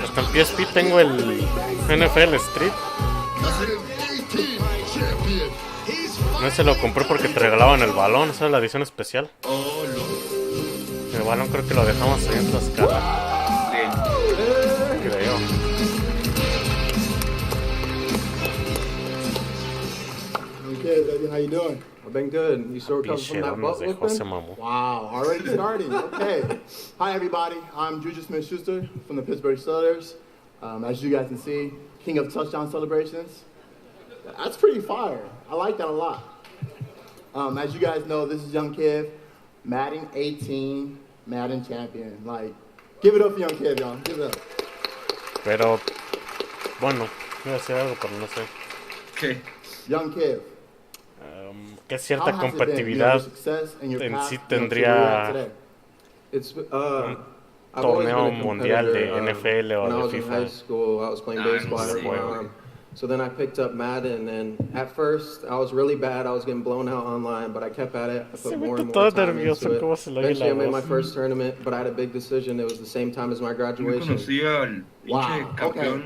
Hasta en PSP tengo el NFL Street. No se lo compré porque te regalaban el balón, esa es la edición especial. Oh, el balón creo que lo dejamos ahí en Tlaxcala. Creo. Okay, baby, how you doing? I've been good. You still recovered from that butt whooping? Wow, already starting. Okay. Hi, everybody. I'm Juju Smith-Schuster from the Pittsburgh Steelers. As you guys can see, king of touchdown celebrations. That's pretty fire. I like that a lot. As you guys know, this is Young Kid, Madden 18, Madden champion. Like, give it up for Young Kid, y'all. Give it up. Pero, bueno, voy a hacer algo, pero no sé. ¿Qué? Young Kid. ¿Qué cierta competitividad en sí tendría un torneo mundial de NFL o de FIFA? So then I picked up Madden, and at first I was really bad. I was getting blown out online, but I kept at it. I put more and more time into it. Eventually I made my first tournament, but I had a big decision. It was the same time as my graduation. Wow, okay.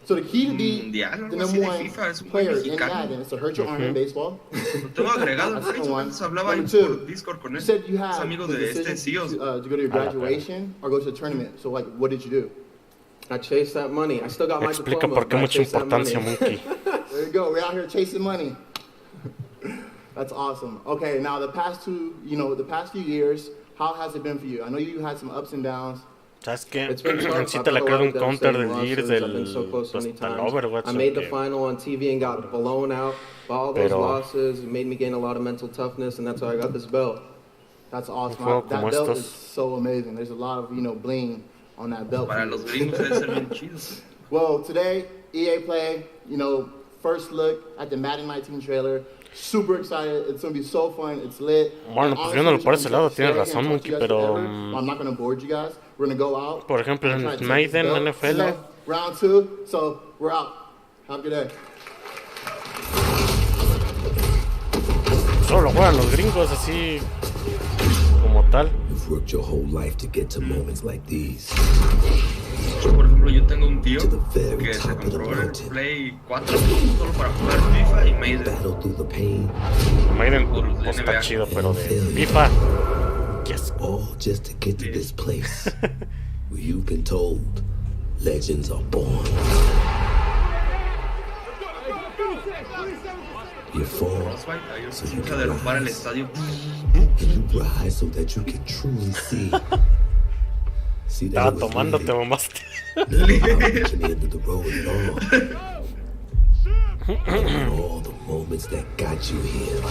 So the key to be the number one player in Madden is to hurt your arm in baseball. Tengo agregado en Facebook, hablaba ahí por Discord con él. Es amigo de este CEO. To go to your graduation or go to a tournament. So like, what did you do? I chased that money. I still got my Explica diploma. por qué mucha importancia, Monkey. There you go. We're out here chasing money. That's awesome. Okay, now the past few years, how has it been for you? I know you had some ups and downs. ¿Sabes qué? En sí te la creo un counter del Gears del Overwatch. I made the final on TV and got blown out by all those losses. It made me gain a lot of mental toughness, and that's how I got this belt. That's awesome. That belt is so amazing. There's a lot of, bling on that belt. Para los gringos debe ser bien chido. Well, today, EA Play, first look at the Madden 19 trailer. Super excited. It's going to be so fun. It's lit. Bueno, pues viéndolo por ese lado, tienes razón, Monkey, pero... I'm not going to board you guys. We're going to go out. Por ejemplo, en Maiden, NFL. Round 2, so we're out. Have a good day. Solo juegan los gringos así como tal. You've worked your whole life to get to moments like these. Por ejemplo, yo tengo un tío que se compró el Play 4 solo para jugar FIFA y Maiden. Maiden pues está chido, pero de FIFA. Yes. All just to get to this place where you've been told legends are born. You fall so you can rise, and you rise so that you can truly see. Estaba tomando, te mamaste. All the moments that got you here.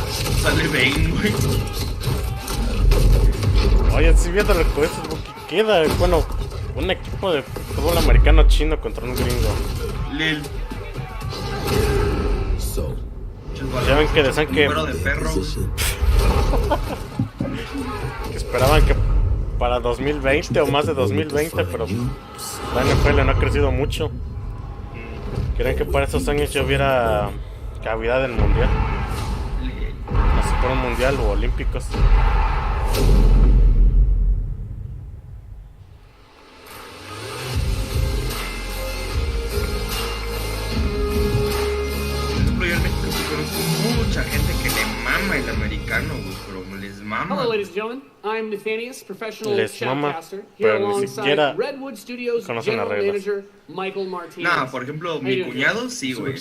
Sale bien, güey. Oye, si viendo el juez, ¿qué queda? Bueno, un equipo de fútbol americano chino contra un gringo. Lil. Ya ven que decían que esperaban que para 2020 o más de 2020, pero pues, la NFL no ha crecido mucho. Creen que para esos años ya hubiera cavidad en el mundial, así por un mundial o olímpicos. Mucha gente que le mama el americano, güey, pero les mama. Hello, ladies and gentlemen. I'm Nathanius, professional chatcaster, here pero alongside Redwood Studios general manager Michael Martinez. Nah, por ejemplo, mi cuñado sí, güey.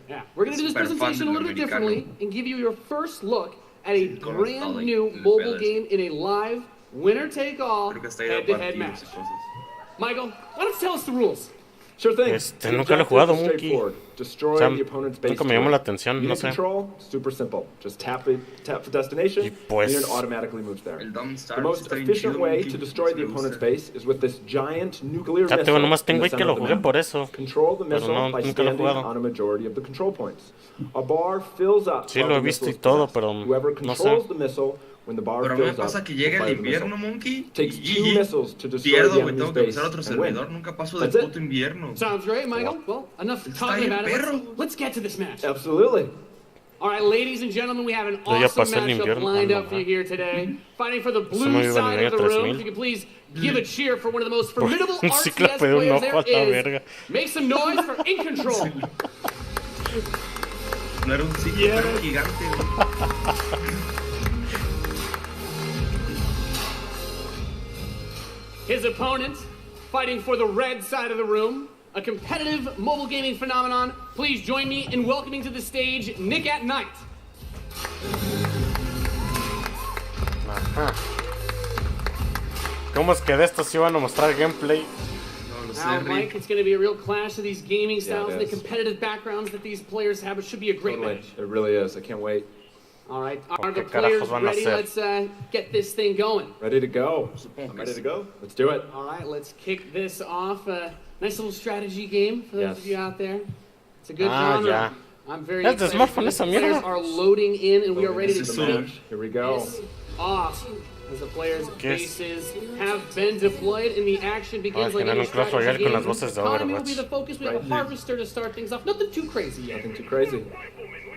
Yeah, we're going to do this presentation a little bit differently and give you your first look at a brand new mobile game in a live winner-take-all head-to-head match. Michael, why don't you tell us the rules? Sure thing. Nunca lo he jugado, Monkey. Destroy the opponent's base. Nunca me llamó la atención, no sé. Control, super simple. Just tap the destination, pues, and it automatically moves there. The most efficient way to destroy the opponent's base is with this giant nuclear missile. Nomás tengo ahí que lo jugué por eso. Control the missile by standing on a majority of the control points. A bar fills up. Sí, lo he visto y todo, pero no sé. Pero a mí me pasa que llega el invierno, Monkey, y pierdo, güey, tengo que empezar otro servidor. Nunca paso del puto invierno. Sounds great, Michael. Well, enough talking about it. Let's get to this match. Absolutely. All right, ladies and gentlemen, we have an awesome matchup lined up for you here today. Fighting for the blue side of the room. If you could please give a cheer for one of the most formidable RCS players there is. Make some noise for In Control. No era un sitio, era un gigante. His opponent, fighting for the red side of the room, a competitive mobile gaming phenomenon. Please join me in welcoming to the stage Nick at Night. ¿Cómo es que de estos sí van a mostrar gameplay? Now, Mike, it's going to be a real clash of these gaming styles and the competitive backgrounds that these players have. It should be a great match. It really is. I can't wait. All right, are the players ready? Let's get this thing going. Ready to go. I'm ready to go. Let's do it. All right, let's kick this off. Nice little strategy game for those of you out there. It's a good genre. Yeah. I'm very excited. The players are loading in, and we are ready to kick. Here we go. Off. As the players' bases have been deployed and the action begins like any strategy game. Economy will be the focus. We have a harvester to start things off. Nothing too crazy yet. Nothing too crazy.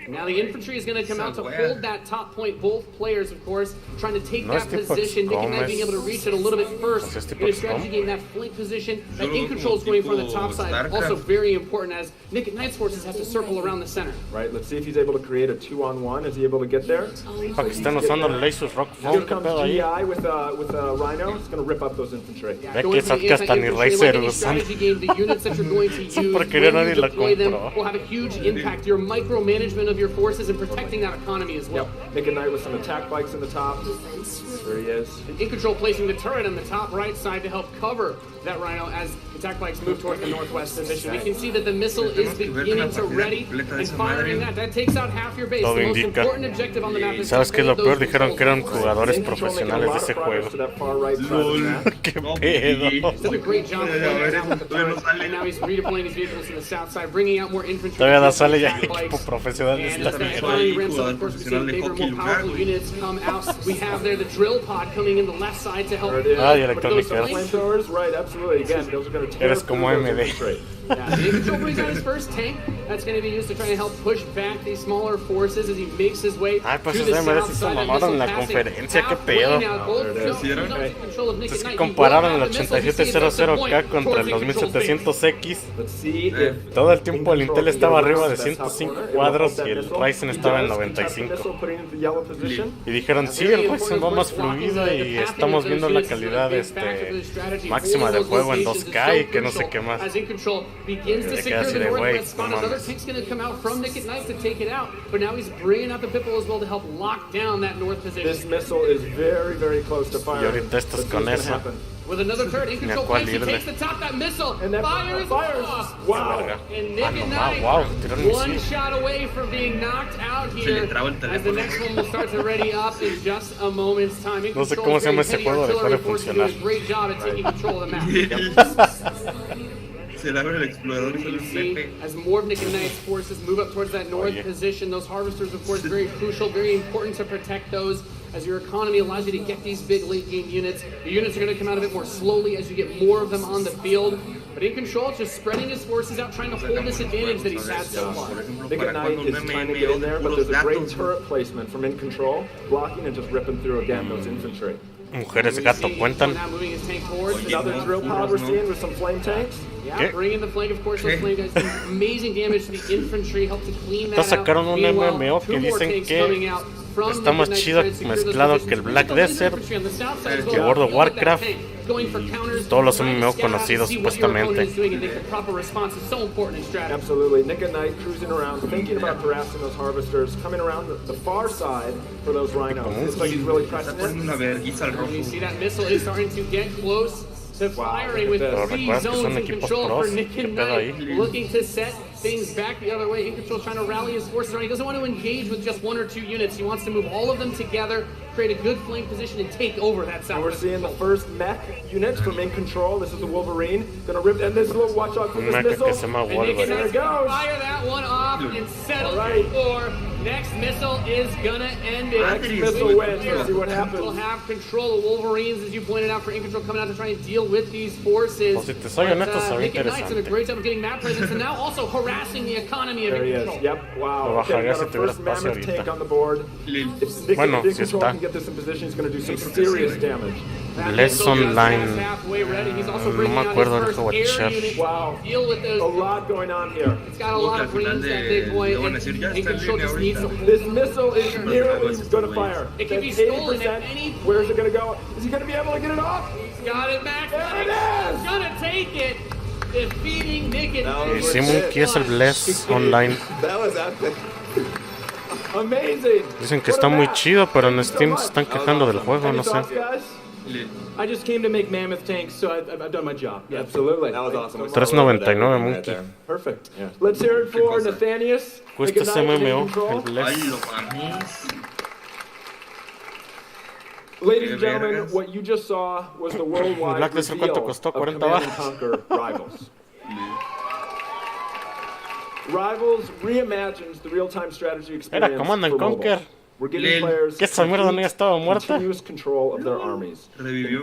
Now the infantry is going to come out to hold that top point. Both players, of course, trying to take that position. Nick and Knight being able to reach it a little bit first in a strategy game. That flank position that In Control is going for the top side. Also very important as Nick and Knight's forces have to circle around the center. Right, let's see if he's able to create a 2-on-1. Is he able to get there? Están usando el Laser Rock Here comes GI with a Rhino. It's going to rip up those infantry. Ve que esa que hasta ni Racer usan. Porque nadie la compró. Will have a huge impact. Your micromanagement of your forces and protecting that economy as well. Yep. Nick and Knight with some attack bikes in the top. There he is. And In Control placing the turret on the top right side to help cover that Rhino as attack bikes move towards the northwest position. We can see that the missile is beginning to ready and firing that. That takes out half your base. The most important objective on the map is ¿Sabes qué es lo peor? Dijeron que eran jugadores profesionales de ese juego. ¡Qué pedo! He's done a great job and now he's redeploying his vehicles to the south side, bringing out more infantry. Todavía no sale ya equipo profesional de esta units come out. We have there the drill pod coming in the left side to help. Flamethrowers, right? Absolutely. Again, those are going to tear Eres como MD. Yeah, In Control brings out his first tank. That's going to be used to try to help push back these smaller forces as he makes his way Ay, pues to the MD south se side. mamaron en la conferencia, qué pedo. Es que compararon el 8700K contra el 2700X. Todo el tiempo el Intel estaba arriba de 105 cuadros y el Ryzen estaba en 95. Y dijeron, sí, el Ryzen va más fluido y estamos viendo la calidad máxima de juego en 2K y que no sé qué más. Begins to secure the northwest spot. Another tank's going to come out from Nick at Night to take it out, but now he's bringing out the Pipple as well to help lock down that north position. This missile is very, very close to fire. Y ahorita estás con eso. With another turret, In Control plans, he takes the top, that missile, and that fires off. Wow. And Nick at Night, one shot away from being knocked out here, as the next one will start to ready up in just a moment's time. No sé cómo se llama ese juego, dejó de funcionar. Great job at taking control of the map. Se le abre el explorador y sale un Pepe. As more of Nick and Knight's forces move up towards that north position, those harvesters, of course, very crucial, very important to protect those as your economy allows you to get these big late game units. The units are going to come out a bit more slowly as you get more of them on the field. But In Control, just spreading his forces out, trying to hold this advantage that he's had so far. Nick at Night is trying to get in there, but there's a great turret placement from In Control, blocking and just ripping through again those infantry. Mujeres gato cuentan. Another drill pod we're seeing with some flame tanks. Yeah, bringing the flank, of course, those flame guys do amazing damage to the infantry, help to clean that out. Sacaron un MMO que dicen que está más chido mezclado que el Black Desert, que World of Warcraft, todos los MMO conocidos supuestamente. Absolutely. Nick and Knight cruising around, thinking about harassing those harvesters, coming around the far side for those rhinos. It's like he's really pressing it. You see that missile is starting to get close to firing with 3 zones in control for Nick and Knight, looking to set things back the other way. In Control trying to rally his forces around. He doesn't want to engage with just 1 or 2 units. He wants to move all of them together, create a good flank position, and take over that south. And we're seeing the first mech units from In Control. This is the Wolverine. Gonna rip, and this little watch out for this missile. And Nick and Knight's gonna fire that one off and settle for Next missile is gonna end it. Next missile wins. Let's see what happens. We'll have control of Wolverines, as you pointed out, for In Control coming out to try and deal with these forces. Si te soy honesto, se ve Knights did a great job of getting map presence and now also harassing the economy of there In Control. Yep, wow. Okay, got our first mammoth tank on the board. If In Control can get this in position, he's going to do some serious damage. Bless Online. No me acuerdo del juego de Wow, a lot going on here. It's got a lot of range, that big boy, and In Control just needs to... This missile is nearly going to fire. It can be stolen at any point. Where's it going to go? Is he going to be able to get it off? He's got it, Max. There it is! He's gonna take it. Defeating Nick and Simon, ¿qué es el Bless Online? That was epic. Amazing. Dicen que está muy chido, pero en Steam se están quejando del juego, no sé. I just came to make mammoth tanks, so I've done my job. Yeah, absolutely. That was awesome. $3.99 Monkey. Perfect. Yeah. Let's hear it for Nathanius. Cuesta ese MMO, el Bless. Ladies and gentlemen, what you just saw was the worldwide Black Desert, reveal ¿cuánto costó? of Command & Conquer Rivals. Rivals reimagines the real-time strategy experience Era Command for & Conquer. mobile. We're giving players Que esa mierda no estaba muerta. continuous control of their armies.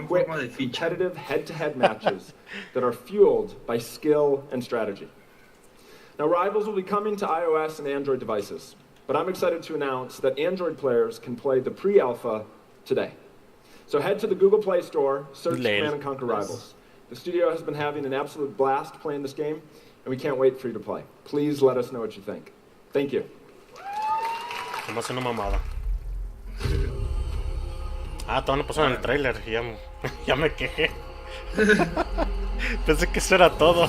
Quick, competitive head-to-head matches that are fueled by skill and strategy. Now, Rivals will be coming to iOS and Android devices, but I'm excited to announce that Android players can play the pre-alpha today. So head to the Google Play Store, search Command & Conquer Rivals. The studio has been having an absolute blast playing this game, and we can't wait for you to play. Please let us know what you think. Thank you. Como hace una mamada. Todavía no pasó en el trailer y ya me quejé. Pensé que eso era todo.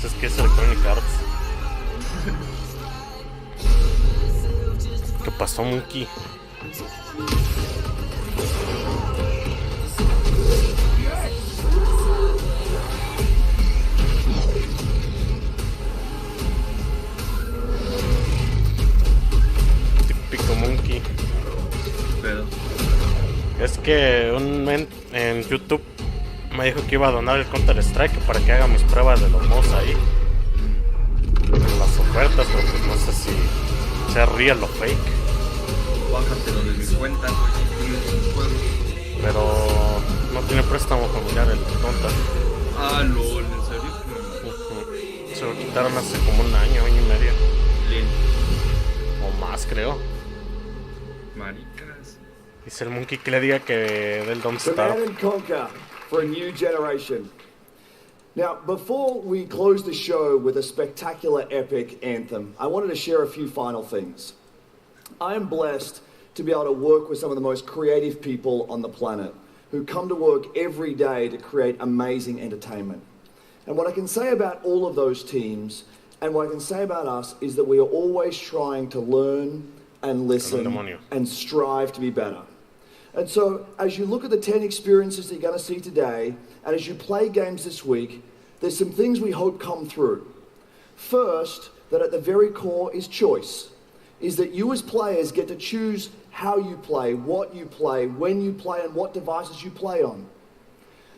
Es que es Electronic Arts. ¿Qué pasó, Monkey? Típico Monkey. Es que un men en YouTube me dijo que iba a donar el Counter Strike para que haga mis pruebas de los mods ahí. Las ofertas, pero pues no sé si sea real o fake. Bájatelo de mi cuenta, pero no tiene préstamo familiar el Counter. LOL, ¿en serio? Se lo quitaron hace como un año y medio. O más, creo. Maricas. Dice el Monkey que le diga que del Don't Starve. Command & Conquer for a new generation. Now, before we close the show with a spectacular epic anthem, I wanted to share a few final things. I am blessed to be able to work with some of the most creative people on the planet who come to work every day to create amazing entertainment. And what I can say about all of those teams and what I can say about us is that we are always trying to learn and listen and strive to be better. And so as you look at the 10 experiences that you're going to see today, and as you play games this week, there's some things we hope come through. First, that at the very core is choice, is that you as players get to choose how you play, what you play, when you play, and what devices you play on.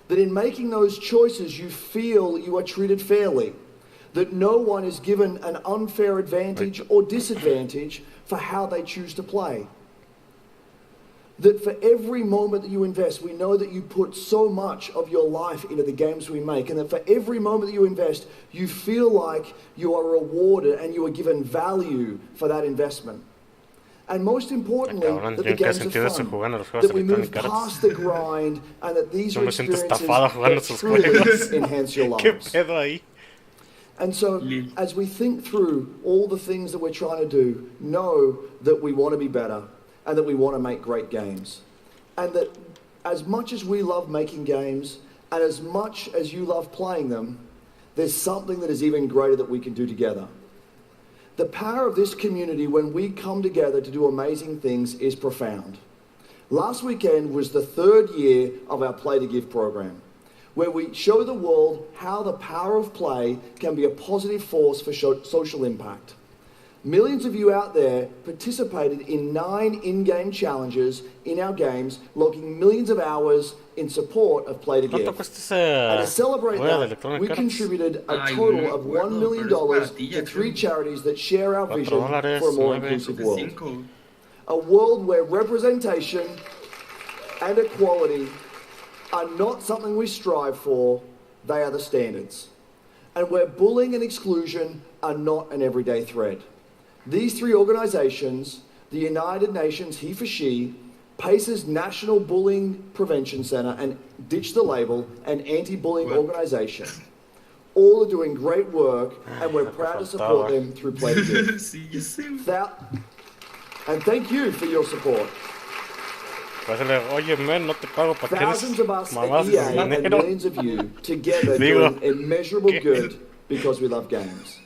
That in making those choices, you feel you are treated fairly, that no one is given an unfair advantage or disadvantage for how they choose to play. That for every moment that you invest, we know that you put so much of your life into the games we make, and that for every moment that you invest, you feel like you are rewarded and you are given value for that investment. And most importantly, that the games are fun, that we move past the grind, and that these are experiences that truly enhance your lives. And so, as we think through all the things that we're trying to do, know that we want to be better, and that we want to make great games. And that as much as we love making games, and as much as you love playing them, there's something that is even greater that we can do together. The power of this community when we come together to do amazing things is profound. Last weekend was the 3rd year of our Play to Give program, where we show the world how the power of play can be a positive force for social impact. Millions of you out there participated in 9 in-game challenges in our games, logging millions of hours in support of Play to Give. And to celebrate that, we contributed a total of $1 million to 3 charities that share our vision for a more inclusive world. A world where representation and equality are not something we strive for, they are the standards. And where bullying and exclusion are not an everyday threat. These 3 organizations, the United Nations He for She, Pace's National Bullying Prevention Center, and Ditch the Label, an anti-bullying organization, all are doing great work, and we're proud to support them through Play to Give. And thank you for your support. Thousands of us at EA and millions of you together doing immeasurable good because we love games.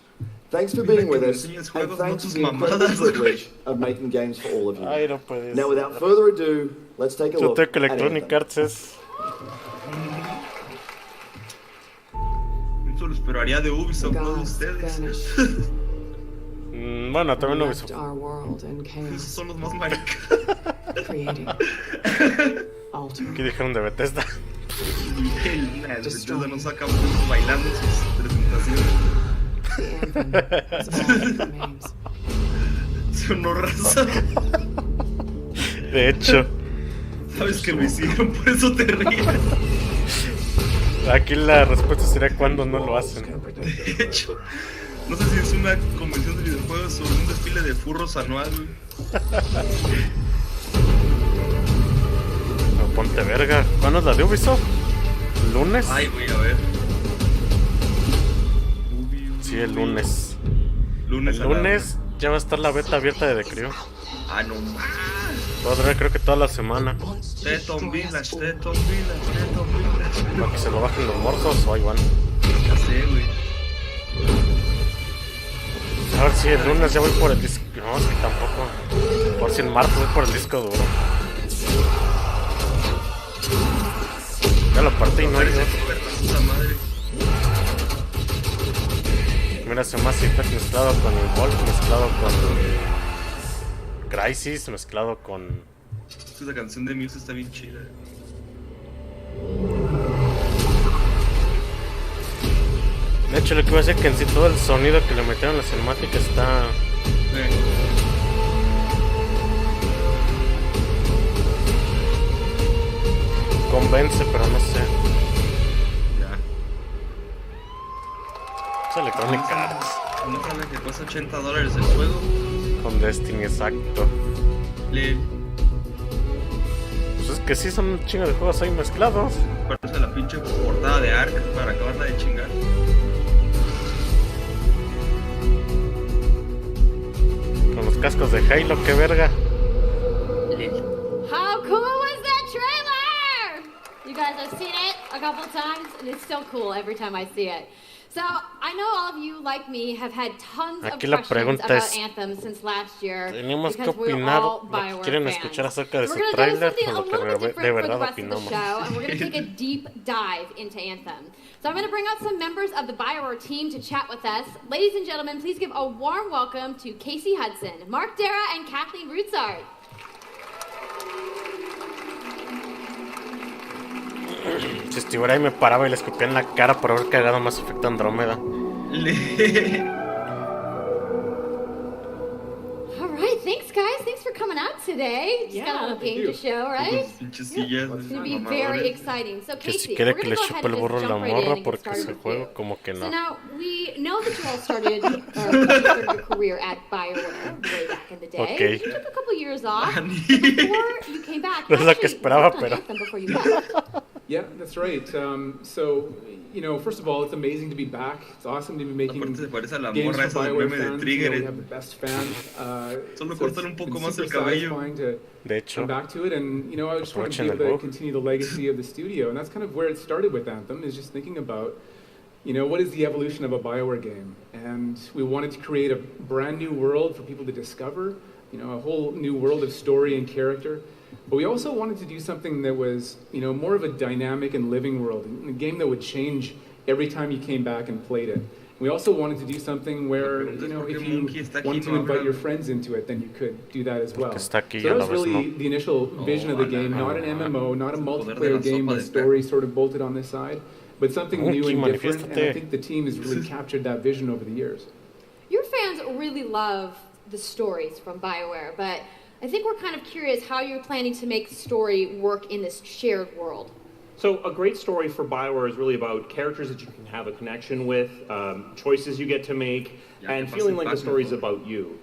Thanks for being with us, and thanks for the incredible privilege of making games for all of you. Now, without further ado, let's take a look at Electronic Arts. Eso lo esperaría de Ubisoft, no de ustedes. Bueno, también Ubisoft. Esos son los más maricas. ¿Qué dijeron de Bethesda? Bethesda no saca bailando sus presentaciones. Son raza. De hecho. Sabes que lo hicieron, por eso te ríes. Aquí la respuesta sería cuando no lo hacen. De hecho, no sé si es una convención de videojuegos o un desfile de furros anual. No, ponte verga. ¿Cuándo es la de Ubisoft? ¿Lunes? Ay, voy a ver. Sí, el lunes. El lunes ya va a estar la beta abierta de The Crew. Ah, no más. Creo que toda la semana. Teton Village. Para que se lo bajen los Morsos o ahí van. Ya sé, güey. A ver si el lunes ya voy por el disco. No, es que tampoco. Por si el martes voy por el disco duro. Ya lo partí y no hay. Mira, ese Mass Effect mezclado con el Wolf, mezclado con Crysis, mezclado con... Esa canción de Muse está bien chida. De hecho, lo que voy a decir es que en sí todo el sonido que le metieron a la cinemática está... Convence, pero no sé. Electronic Arts. ¿No sabes que cuesta $80 el juego? Con Destiny, exacto. Pues es que sí son un chingo de juegos ahí mezclados. Parece la pinche portada de Ark para acabarla de chingar. Con los cascos de Halo, qué verga. How cool was that trailer? You guys have seen it a couple times, and it's still cool every time I see it. So, I know all of you, like me, have had tons of questions about Anthem since last year. Tenemos que opinar lo que quieren escuchar acerca de su trailer o lo que de verdad opinamos. And we're going to take a deep dive into Anthem. So I'm going to bring out some members of the BioWare team to chat with us. Ladies and gentlemen, please give a warm welcome to Casey Hudson, Mark Dara, and Kathleen Rutzard. Si estuviera ahí me paraba y le escupía en la cara por haber cagado Mass Effect Andrómeda. Alright, thanks guys. Thanks for coming out today. Just got a little game to show, right? It's gonna be very exciting. So Casey, we're gonna go ahead and just jump right in and get started with you. So now, we know that you all started your career at BioWare way back in the day. Okay. You took a couple years off. Before you came back, no es lo que esperaba, pero... before you left. Yeah, that's right. So, you know, first of all, it's amazing to be back. It's awesome to be making games for BioWare fans. You know, we have the best fans. Solo cortan un poco más el cabello. De hecho, come back to it, and you know, I just want to be able to continue the legacy of the studio, and that's kind of where it started with Anthem. Is just thinking about, you know, what is the evolution of a BioWare game, and we wanted to create a brand new world for people to discover. You know, a whole new world of story and character. But we also wanted to do something that was, you know, more of a dynamic and living world, a game that would change every time you came back and played it. We also wanted to do something where, you know, if you wanted to invite your friends into it, then you could do that as well. So that was really the initial vision of the game, not an MMO, not a multiplayer game with story sort of bolted on this side, but something new and different, and I think the team has really captured that vision over the years. Your fans really love the stories from BioWare, but I think we're kind of curious how you're planning to make story work in this shared world. So a great story for BioWare is really about characters that you can have a connection with, choices you get to make, and feeling like the story is about you.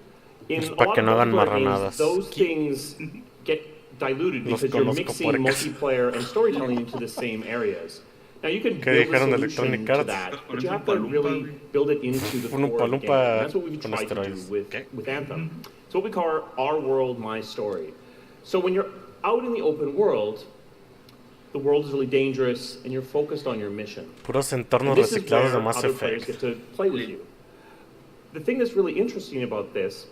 In a lot of multiplayer games, those things get diluted because you're mixing multiplayer and storytelling into the same areas. Now you can build a solution to that, but you have to really build it into the core of the game. And that's what we've tried to do with Anthem. It's what we call our world, my story. So when you're out in the open world, the world is really dangerous, and you're focused on your mission. Puros entornos reciclados de Mass Effect. Get to play with you. The thing that's really interesting about this,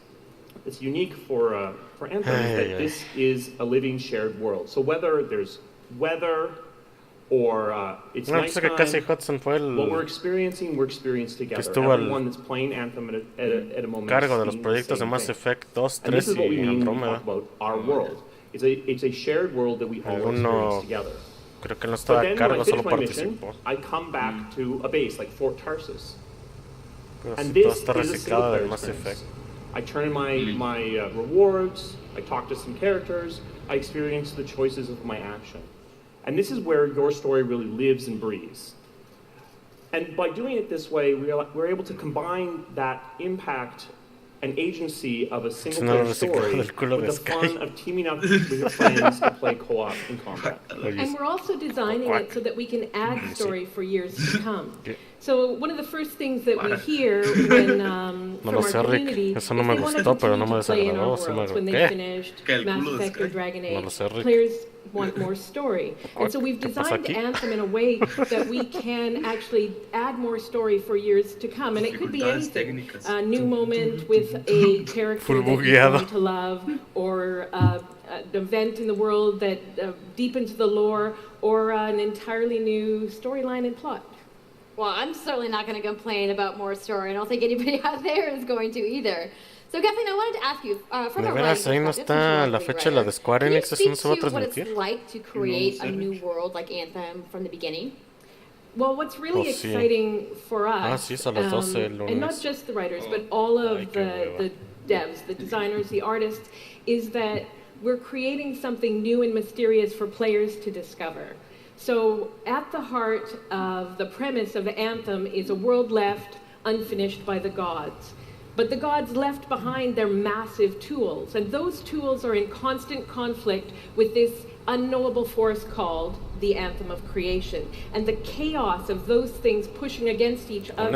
that's unique for Anthem, is that this is a living shared world. So whether there's weather or it's nighttime, what we're experiencing together. Everyone that's playing Anthem at a moment. Cargo de los proyectos de Mass Effect 2, 3 and this is what we y mean when we Andrómeda. talk about our world. It's a shared world that we all experience together. Creo que no estaba a cargo, solo participó. I come back to a base like Fort Tarsus. Pero And si this todo está is a reciclado single-player del Mass experience. Effect. I turn in my rewards, I talk to some characters, I experience the choices of my action. And this is where your story really lives and breathes. And by doing it this way, we're able to combine that impact and agency of a single-player story with the fun of teaming up with your friends to play co-op in combat. And we're also designing it so that we can add story for years to come. So one of the first things that we hear when, from our community is they want to continue to play in our worlds when they finished Mass Effect or Dragon Age. Players want more story. And so we've designed Anthem in a way that we can actually add more story for years to come. And it could be anything. A new moment with a character that you're going to love, or an event in the world that deepens the lore, or an entirely new storyline and plot. Well, I'm certainly not going to complain about more story. I don't think anybody out there is going to either. So, Kathleen, I wanted to ask you, from a veras, ahí no está la fecha la de Square Enix, eso no se va a transmitir. What it's like to create a new world like Anthem from the beginning? Well, what's really exciting for us, and not just the writers, but all of the devs, the designers, the artists, is that we're creating something new and mysterious for players to discover. So at the heart of the premise of Anthem is a world left unfinished by the gods. But the gods left behind their massive tools, and those tools are in constant conflict with this unknowable force called the Anthem of Creation. And the chaos of those things pushing against each other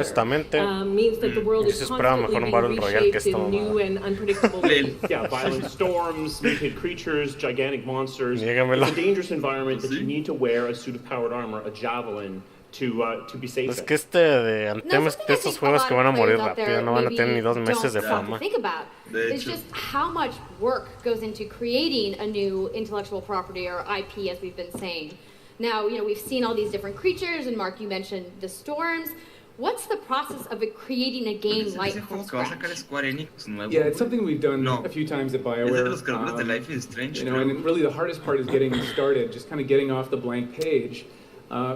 means that the world is constantly being reshaped in new and unpredictable ways. Yeah, violent storms, mutant creatures, gigantic monsters. It's a dangerous environment that you need to wear a suit of powered armor, a javelin, to be safe. Es que de Anthem es de esos juegos que van a morir rápido, no van a tener ni 2 meses de fama. Think about is just how much work goes into creating a new intellectual property or IP, as we've been saying. Now, you know, we've seen all these different creatures, and Mark, you mentioned the storms. What's the process of creating a game like from scratch? Yeah, it's something we've done a few times at BioWare. You know, and really the hardest part is getting started, just kind of getting off the blank page.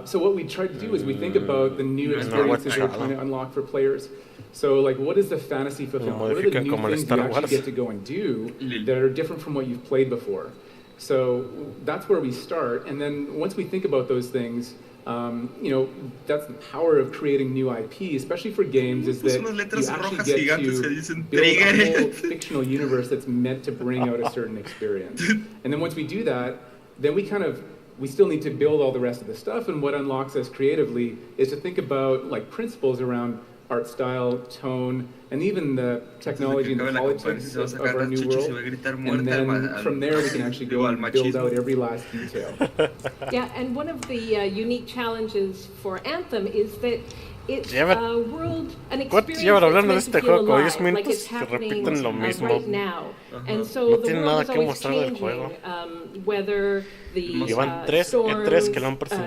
So what we try to do is we think about the new experiences we're trying to unlock for players. So, like, what is the fantasy fulfillment? What are the new things you actually get to go and do that are different from what you've played before? So that's where we start. And then once we think about those things, you know, that's the power of creating new IP, especially for games, is that you actually get to build a whole fictional universe that's meant to bring out a certain experience. And then once we do that, then we still need to build all the rest of the stuff, and what unlocks us creatively is to think about like principles around art style, tone, and even the technology and the politics of our new world. And then from there we can actually go and build out every last detail. Yeah, and one of the unique challenges for Anthem is that it's a world, an experience that's meant to feel alive, like it's happening right now. And so the world is always changing, whether the storms,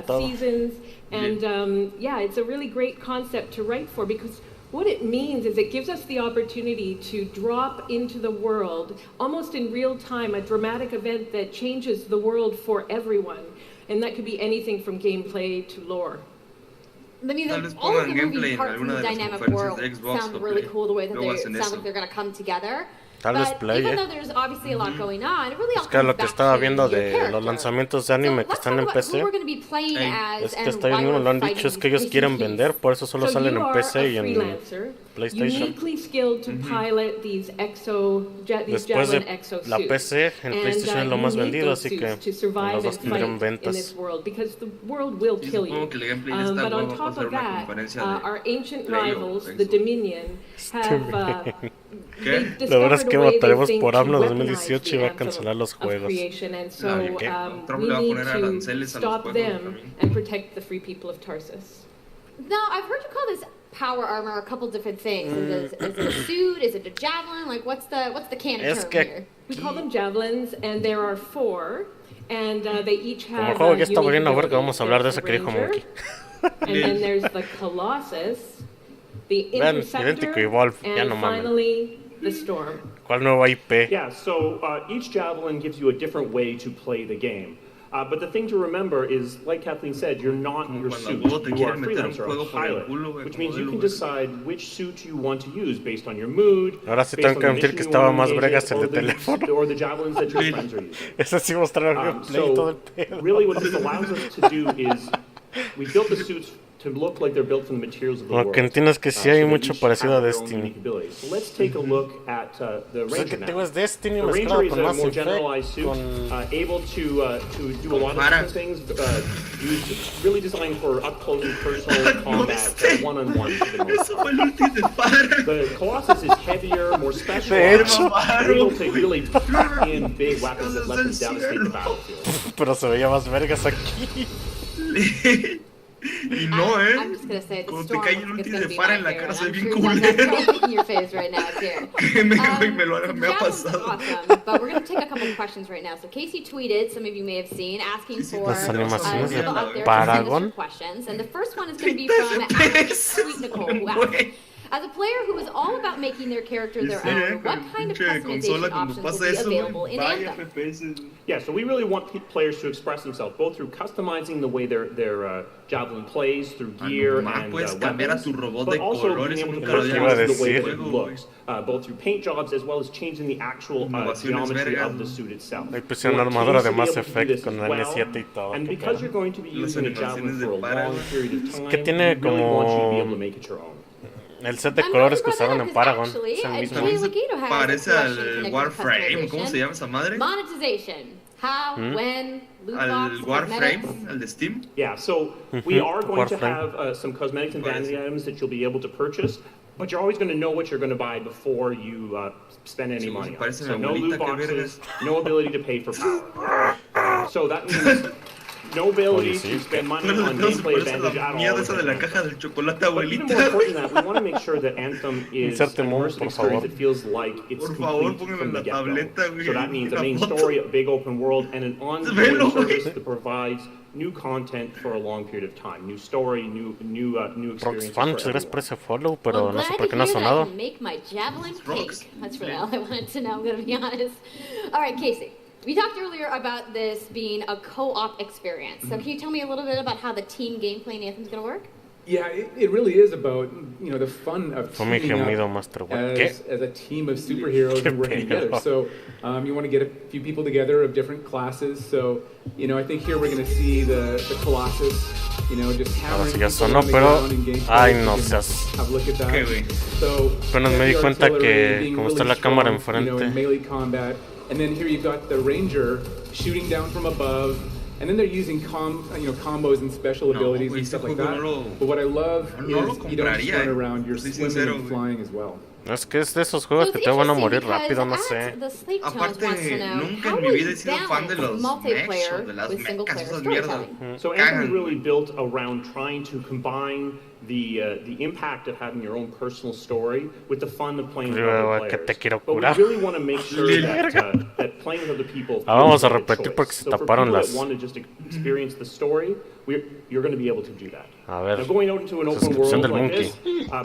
seasons, and yeah, it's a really great concept to write for, because What it means is it gives us the opportunity to drop into the world, almost in real time, a dramatic event that changes the world for everyone. And that could be anything from gameplay to lore. I mean, all of the moving parts in the dynamic world sound really cool, the way that they sound like they're going to come together. Tal vez Play, even though there's obviously a lot going on, it really all es que comes lo que back estaba to viendo your de character. los lanzamientos de anime que están en PC, es que hasta ellos mismos lo han dicho, es que ellos quieren vender, por eso solo salen en PC y en PlayStation. Después de la PC, en PlayStation es lo más vendido, así que los dos tendrán ventas. Supongo que el gameplay de esta huevo va a ser una conferencia de Playoff, La verdad es que votaremos por AMLO 2018 y va a cancelar los juegos. Trump le va a poner aranceles a los juegos también. Now, I've heard you call this power armor a couple different things. Is it a suit? Is it a javelin? Like, what's the canon term here? We call them javelins, and there are 4, and they each have. Como juego ya está volviendo a ver que vamos a hablar de ese que dijo Monkey. And then there's the Colossus, the Interceptor, and finally the Storm. ¿Cuál nueva IP? Yeah, so each javelin gives you a different way to play the game. But the thing to remember is, like Kathleen said, you're not your suit. You are a freelancer, a pilot, which means you can decide which suit you want to use based on your mood, Ahora sí tengo que admitir que estaba más bregas el de teléfono. Or the javelins that your friends are using. Ese sí mostraron gameplay y todo el pedo. Really what this allows us to do is, we built the suits to look like they're built from the materials of the world. Lo que entiendes que sí hay mucho parecido a Destiny. So let's take a look at the Ranger now. Destiny the Ranger is a more generalized suit, able to do a lot of different things, really designed for up-close and personal combat, one-on-one. The Colossus is heavier, more specialized, able to really pack in big weapons that let them devastate the battlefield. Pero se veía más vergas aquí. Y no, I'm just gonna say cuando te cae un tiro de fara en la cara, soy bien culero. Me ha pasado. Awesome, but we're gonna take a couple of questions right now. So Casey tweeted, some of you may have seen, asking for people out there to send us your questions. And the first one is gonna be from Sweet Nicole, who asked, as a player who is all about making their character their own, what kind of customization options will be available in Anthem? Yeah, so we really want players to express themselves, both through customizing the way their javelin plays, through gear and weapons, but also being able to customize the way that it looks, both through paint jobs as well as changing the actual geometry of the suit itself. Le pusieron una armadura de Mass Effect con M7 y todo. And because you're going to be using a javelin for a long period of time, que tiene we really want you to be able como to make it your own. El set de colores que usaron en Paragon es el mismo. Parece al Warframe, ¿cómo se llama esa madre? Monetization. How, when, loot al Warframe, al de Steam. Yeah, so we are going to have some cosmetics and vanity items that you'll be able to purchase, but you're always going to know what you're going to buy before you spend any money on it. So no loot boxes, no ability to pay for power. So that means no ability to spend money on gameplay advantage at all. De la caja del chocolate, but even more important than that, we want to make sure that Anthem is an immersive experience that feels like it's complete from the get-go. So that means a main story, a big open world, and an ongoing service that provides new content for a long period of time. New story, new experiences for everyone. Pero no sé por qué no ha sonado. Make my javelin pink. That's really all I wanted to know, I'm going to be honest. All right, Casey. We talked earlier about this being a co-op experience. So can you tell me a little bit about how the team gameplay in Anthem's going to work? Yeah, it really is about, the fun of teaming up as a team of superheroes and working together. So you want to get a few people together of different classes. So, I think here we're going to see the Colossus, just hammering people on the ground in gameplay. Have a look at that. So, apenas me di cuenta que como está la cámara enfrente. Melee combat. And then here you've got the Ranger shooting down from above, and then they're using combos and special abilities and stuff like that. But what I love is you don't just run around, you're swimming and flying as well. Es que es de esos juegos que te van a morir rápido, no sé. Aparte, nunca en mi vida he sido fan de los mechs o de las mechas, esas mierdas. So Anthem really built around trying to combine the impact of having your own personal story with the fun of playing with other players. But we really want to make sure that playing with other people vamos a repetir porque se taparon las. So for people that want to just experience the story, you're going to be able to do that. A ver, now, going out into an open world like this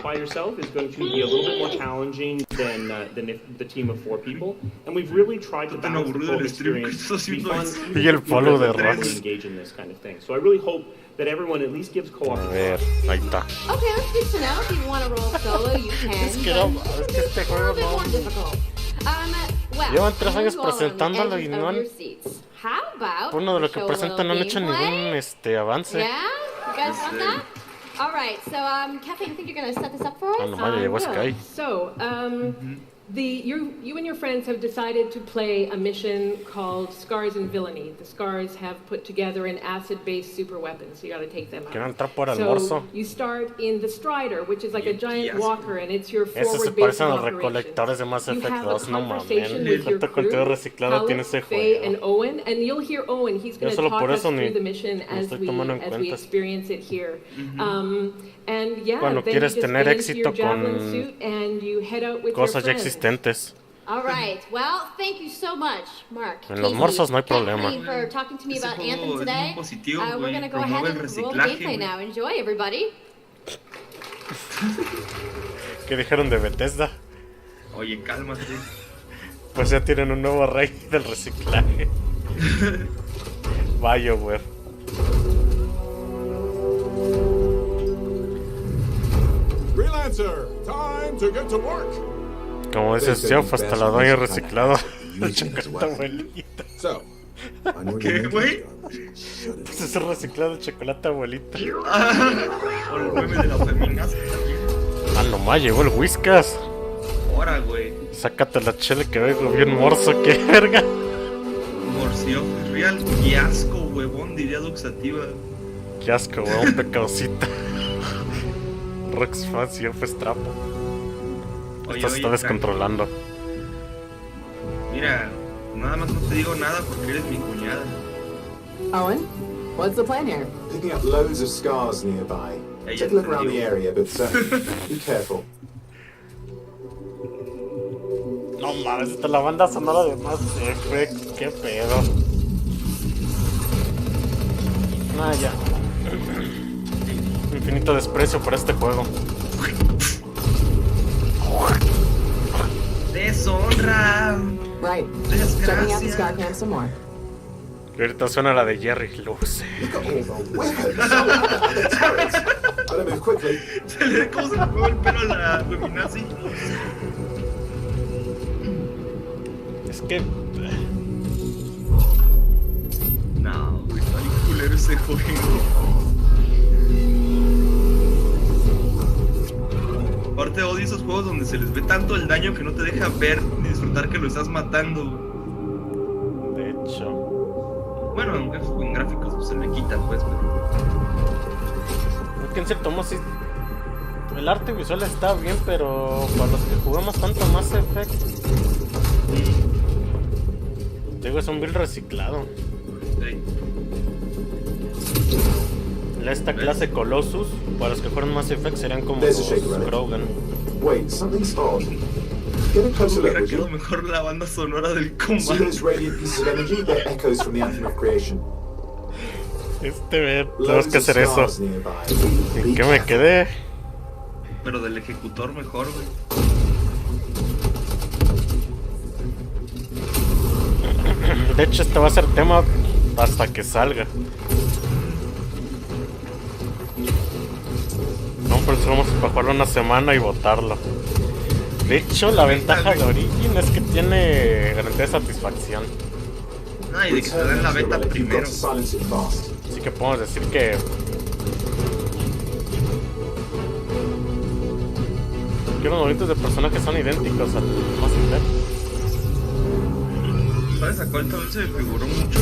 by yourself is going to be a little bit more challenging than if the team of 4 people. And we've really tried to balance the whole experience to be fun and engage in this kind of thing. So I really hope that everyone at least gives co-op. A ver, ahí está. Okay, that's good to know. If you want to roll solo, you can. Es que este juego no. Llevan 3 años presentándolo y no han. Uno de lo que presentan no han hecho ningún avance. Yeah, you guys want that? All right, so Kathy, I think you're going to set this up for us. No, vaya, llegó Sky. So, you and your friends have decided to play a mission called Scars and Villainy. The Scars have put together an acid-based super weapon, so you got to take them out. Quiero entrar por el Morso. You start in the Strider, which is like a giant walker, and it's your forward-based operation. You have a conversation with your crew, Faye, and Owen, and you'll hear Owen. He's going to talk us through the mission as we experience it here. And yeah, cuando quieres tener éxito con cosas ya existentes. All right. Well, thank you so much, Mark. En los Morsos no hay problema. For talking to me about Anthem today. We're going to go ahead and roll gameplay now. Enjoy, everybody. ¿Qué dijeron de Bethesda? Oye, cálmate. Pues ya tienen un nuevo rey del reciclaje. BioWare. Freelancer, time to get to work. Como dices, Geoff, hasta la doña reciclada de chocolate abuelita. ¿Qué, güey? Pues es reciclado de chocolate abuelita. O el meme de la feminazi también. Ah, nomás llegó el Whiskas. Ahora, güey. Sácate la chela que vengo bien morso, qué verga. Morcio, real, qué asco, huevón, diría Duxativa. Qué asco, huevón, pecadosita. Rex Facio fue trapo. Esto se está descontrolando. Mira, nada más no te digo nada porque eres mi cuñada. Owen, what's the plan here? Picking up loads of scars nearby. Take a look around the area, but be careful. No mames, esta es la banda sonora de Mass Effect. Qué pedo. Ah, ya. Infinito desprecio por este juego. Deshonra. Right. Checking out the scar cam some more. Y ahorita suena la de Jerry Luce. Se le ve cómo se le mueve el pelo a la feminazi. Es que... No, güey, está bien culero ese juego. Aparte odio esos juegos donde se les ve tanto el daño que no te deja ver ni disfrutar que lo estás matando. De hecho. Bueno, en gráficos pues, se le quita pues, pero... Es que en cierto modo sí... El arte visual está bien, pero para los que jugamos tanto Mass Effect... Te digo, es un build reciclado. Sí. Esta clase Colossus, para los que fueron Mass Effect, serían como los Krogan. Wait, something's odd. Get a closer look, would you? Mejor la banda sonora del combate. See those radiant pieces of energy? They're echoes from the Anthem of Creation. Tenemos que hacer eso. ¿En qué me quedé? Pero del ejecutor mejor, güey. De hecho, este va a ser tema hasta que salga. No, pero solo vamos a jugarlo una semana y votarlo. De hecho, la ventaja de Origin es que tiene garantía de satisfacción. Ah, y de que te den la beta primero. Así que podemos decir que... que los movimientos de personajes son idénticos al Mass Effect. ¿Sabes a cuál también se me figuró mucho?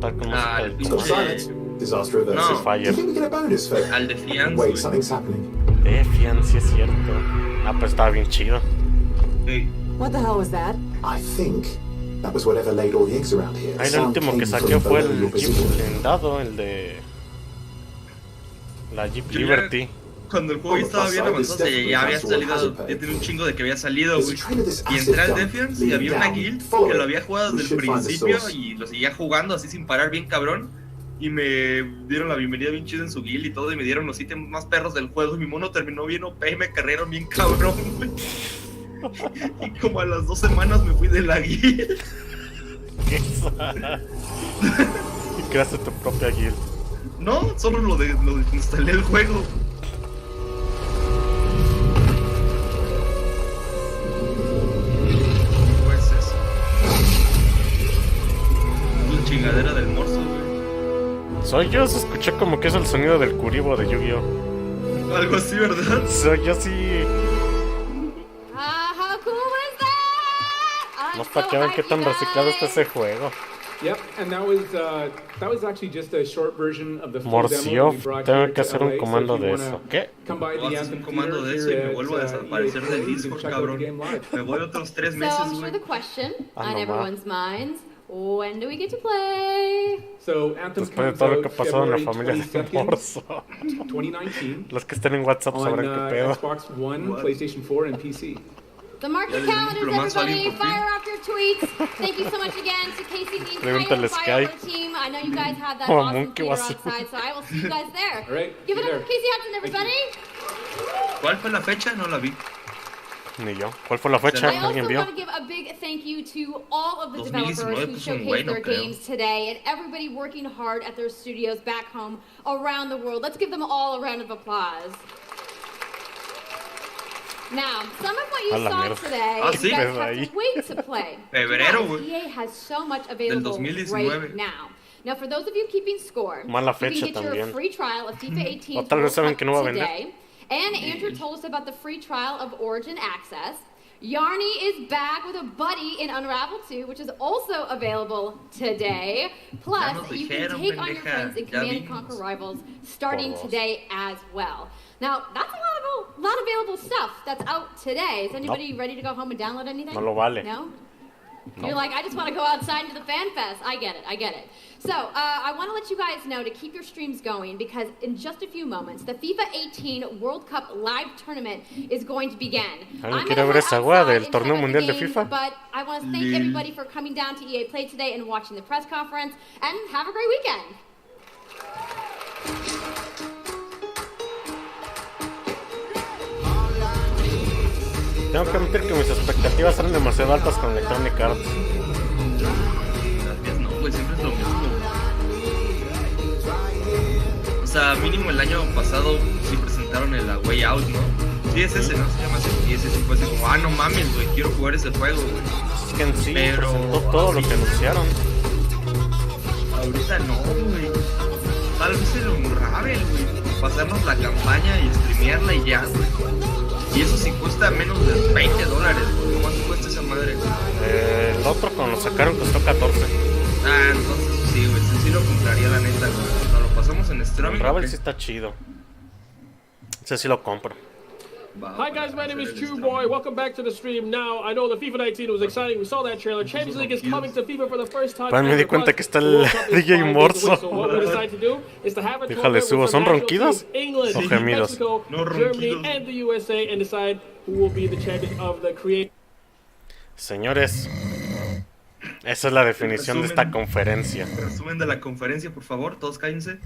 Tal como al pinche... Disaster reversal. No. Fire. Do you think we get a bonus for Al Defiance. Wait, something's happening. Defiance, sí es cierto. Ah, pues estaba bien chido. Hey. What the hell was that? I think that was whatever laid all the eggs around here. Ahí el último que saqué fue el chip blindado, el de... La Jeep Liberty. Cuando el juego ya estaba bien avanzado, ya había salido, ya tenía un chingo de que había salido, güey. Y entré al Defiance y había una guild que lo había jugado desde el principio y lo seguía jugando así sin parar, bien cabrón. Y me dieron la bienvenida bien chida en su guild y todo, y me dieron los ítems más perros del juego. Y mi mono terminó bien OP y me carrearon bien cabrón, güey. Y como a las 2 semanas me fui de la guild. Y creaste tu propia guild. No, solo lo desinstalé el juego. Pues eso. La chingadera del Morso, güey. Soy yo, se escuchó como que es el sonido del Kuribo de Yu-Gi-Oh! Algo así, ¿verdad? Soy yo, sí. How cool is that? No para que vean qué tan reciclado está ese juego. Yep, and that was actually just a short version of the full Morsos, demo that we brought tengo here que to hacer LA, un comando so de if you eso. wanna ¿Qué? come by the Haces un comando de eso y me vuelvo a desaparecer del Discord, cabrón. Me voy otros 3 meses, So I'm sure güey. the question on no everyone's minds, when do we get to play? So Anthem Después de comes todo lo out que ha pasado en la February familia de 22nd, Morso. 2019 Los que estén en WhatsApp on sabrán qué pedo. Xbox One, PlayStation 4, and PC. So mark your calendars, everybody. Fire off your tweets. Thank you so much again to Casey and the Pregúntale entire Sky. BioWare team. I know you guys have that Oh, awesome monkey theater was- outside, so I will see you guys there. All right, Give it be up for Casey Hudson, everybody. ¿Cuál fue la fecha? No la vi. Ni yo. ¿Cuál fue la fecha? I also ¿Alguien vio? want to give a big thank you to all of the 2019 developers who pues un showcased bueno, their creo. games today and everybody working hard at their studios back home around the world. Let's give them all a round of applause. Now, some of what you A la saw mierda. today, Ah, you sí. guys have Ahí. to wait to play. Febrero, Yes, güey. EA has so much Del available 2019. right now. Now, for those of you keeping score, Mala you can fecha get your también. free trial of FIFA 18 O tal vez saben que no va a vender. today. And Andrew told us about the free trial of Origin Access. Yarny is back with a buddy in Unravel 2, which is also available today. Plus, nos you can dijeron, take on your pendeja. friends in Ya Command and vimos. Conquer Rivals starting Por dos. today as well. Now, that's a lot of available stuff that's out today. Is anybody ready to go home and download anything? No lo vale. No? You're like, I just want to go outside to the fan fest. I get it. So, I want to let you guys know to keep your streams going because in just a few moments, the FIFA 18 World Cup live tournament is going to begin. ¿Alguien quiere ver esa agua del torneo mundial de FIFA? But I want to thank everybody for coming down to EA Play today and watching the press conference. And have a great weekend. Tengo que admitir que mis expectativas eran demasiado altas con Electronic Arts. No, güey, siempre es lo mismo. O sea, mínimo el año pasado sí presentaron el A Way Out, ¿no? Sí, es ese, ¿no? Se llama así. Y ese sí fue así como, no mames, güey, quiero jugar ese juego, güey. Es que en sí Pero presentó todo lo que anunciaron. Ahorita no, güey. Tal vez el Unravel, güey. Pasarnos la campaña y streamearla y ya, güey. Y eso sí cuesta menos de $20, güey. ¿Cuánto cuesta esa madre, güey? El otro cuando lo sacaron costó 14. Ah, entonces sí, güey. Sí lo compraría, la neta, güey. Nos lo pasamos en streaming. El Ravel sí está chido. Ese sí lo compro. Hi guys, my name is True Boy. Welcome back to the stream. Now, I know the FIFA 19 was exciting. We saw that trailer. Champions League is coming to FIFA for the first time. Pues me di cuenta que está el DJ Morso. So what we decided to do is to have a Déjale tournament subo. with ¿Son some national ronquidos teams, England, o gemidos? Mexico, No Germany, ronquidos. and the USA, and decide who will be the champion of the creative. Señores, esa es la definición de esta conferencia. Resumen de la conferencia, por favor. Todos cállense.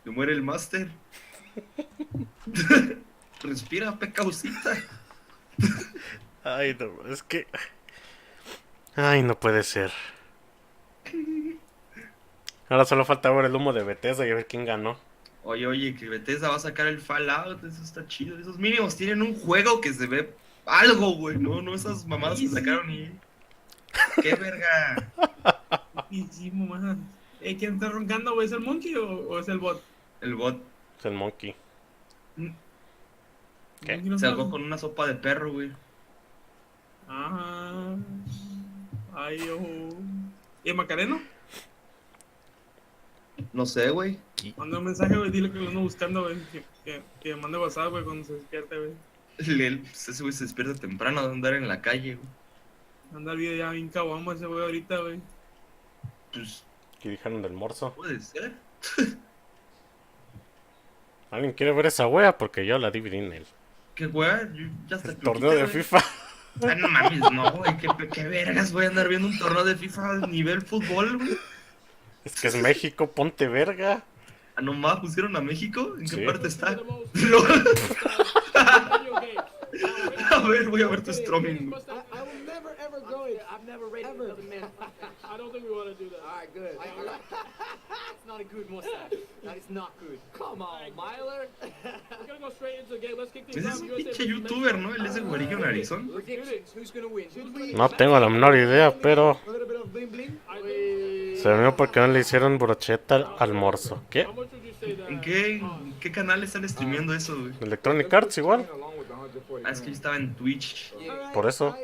Que muere el máster. Respira, pecausita. Ay, no, es que... Ay, no puede ser. Ahora solo falta ver el humo de Bethesda y a ver quién ganó. Oye, que Bethesda va a sacar el Fallout, eso está chido. Esos mínimos tienen un juego que se ve algo, güey. No esas mamadas que sacaron y... ¡Qué verga! Guapísimo, man. ¿Quién está roncando, güey? ¿Es el Monkey o es el bot? El bot. Es el Monkey. ¿Qué? Monkey no Se ahogó sabe. con una sopa de perro, güey. Ah. Ay, ojo. ¿Y el Macareno? No sé, güey. Manda un mensaje, güey, dile que lo ando buscando, güey. Que mande WhatsApp, güey, cuando se despierte, güey. Pues ese güey se despierta temprano de andar en la calle, güey. Anda el video ya bien caguamo ese güey ahorita, güey. Pues... ¿Qué dijeron del Morso? Puede ser. ¿Alguien quiere ver esa wea? Porque yo la dividí en él. ¿Qué wea? Ya hasta el torneo de FIFA. Ah, no mames, no, güey. ¿Qué vergas voy a andar viendo un torneo de FIFA a nivel fútbol, güey? Es que es México, ponte verga. Ah, no más, pusieron a México. ¿En qué parte está? A ver, voy a ver tu streaming. I've never rated another man. I don't think we want to do that. Alright, good. It's not a good mustache. That is not good. Come on, Myler. We're gonna go straight into the game. Let's kick things Ese es off. un pinche youtuber, ¿no? Él es el güerillo narizón. No tengo la menor idea, pero se me porque no le hicieron brocheta al Morso. ¿Qué? ¿En qué canal están streameando eso, güey? Electronic Arts igual. Ah, es que yo estaba en Twitch. Por eso.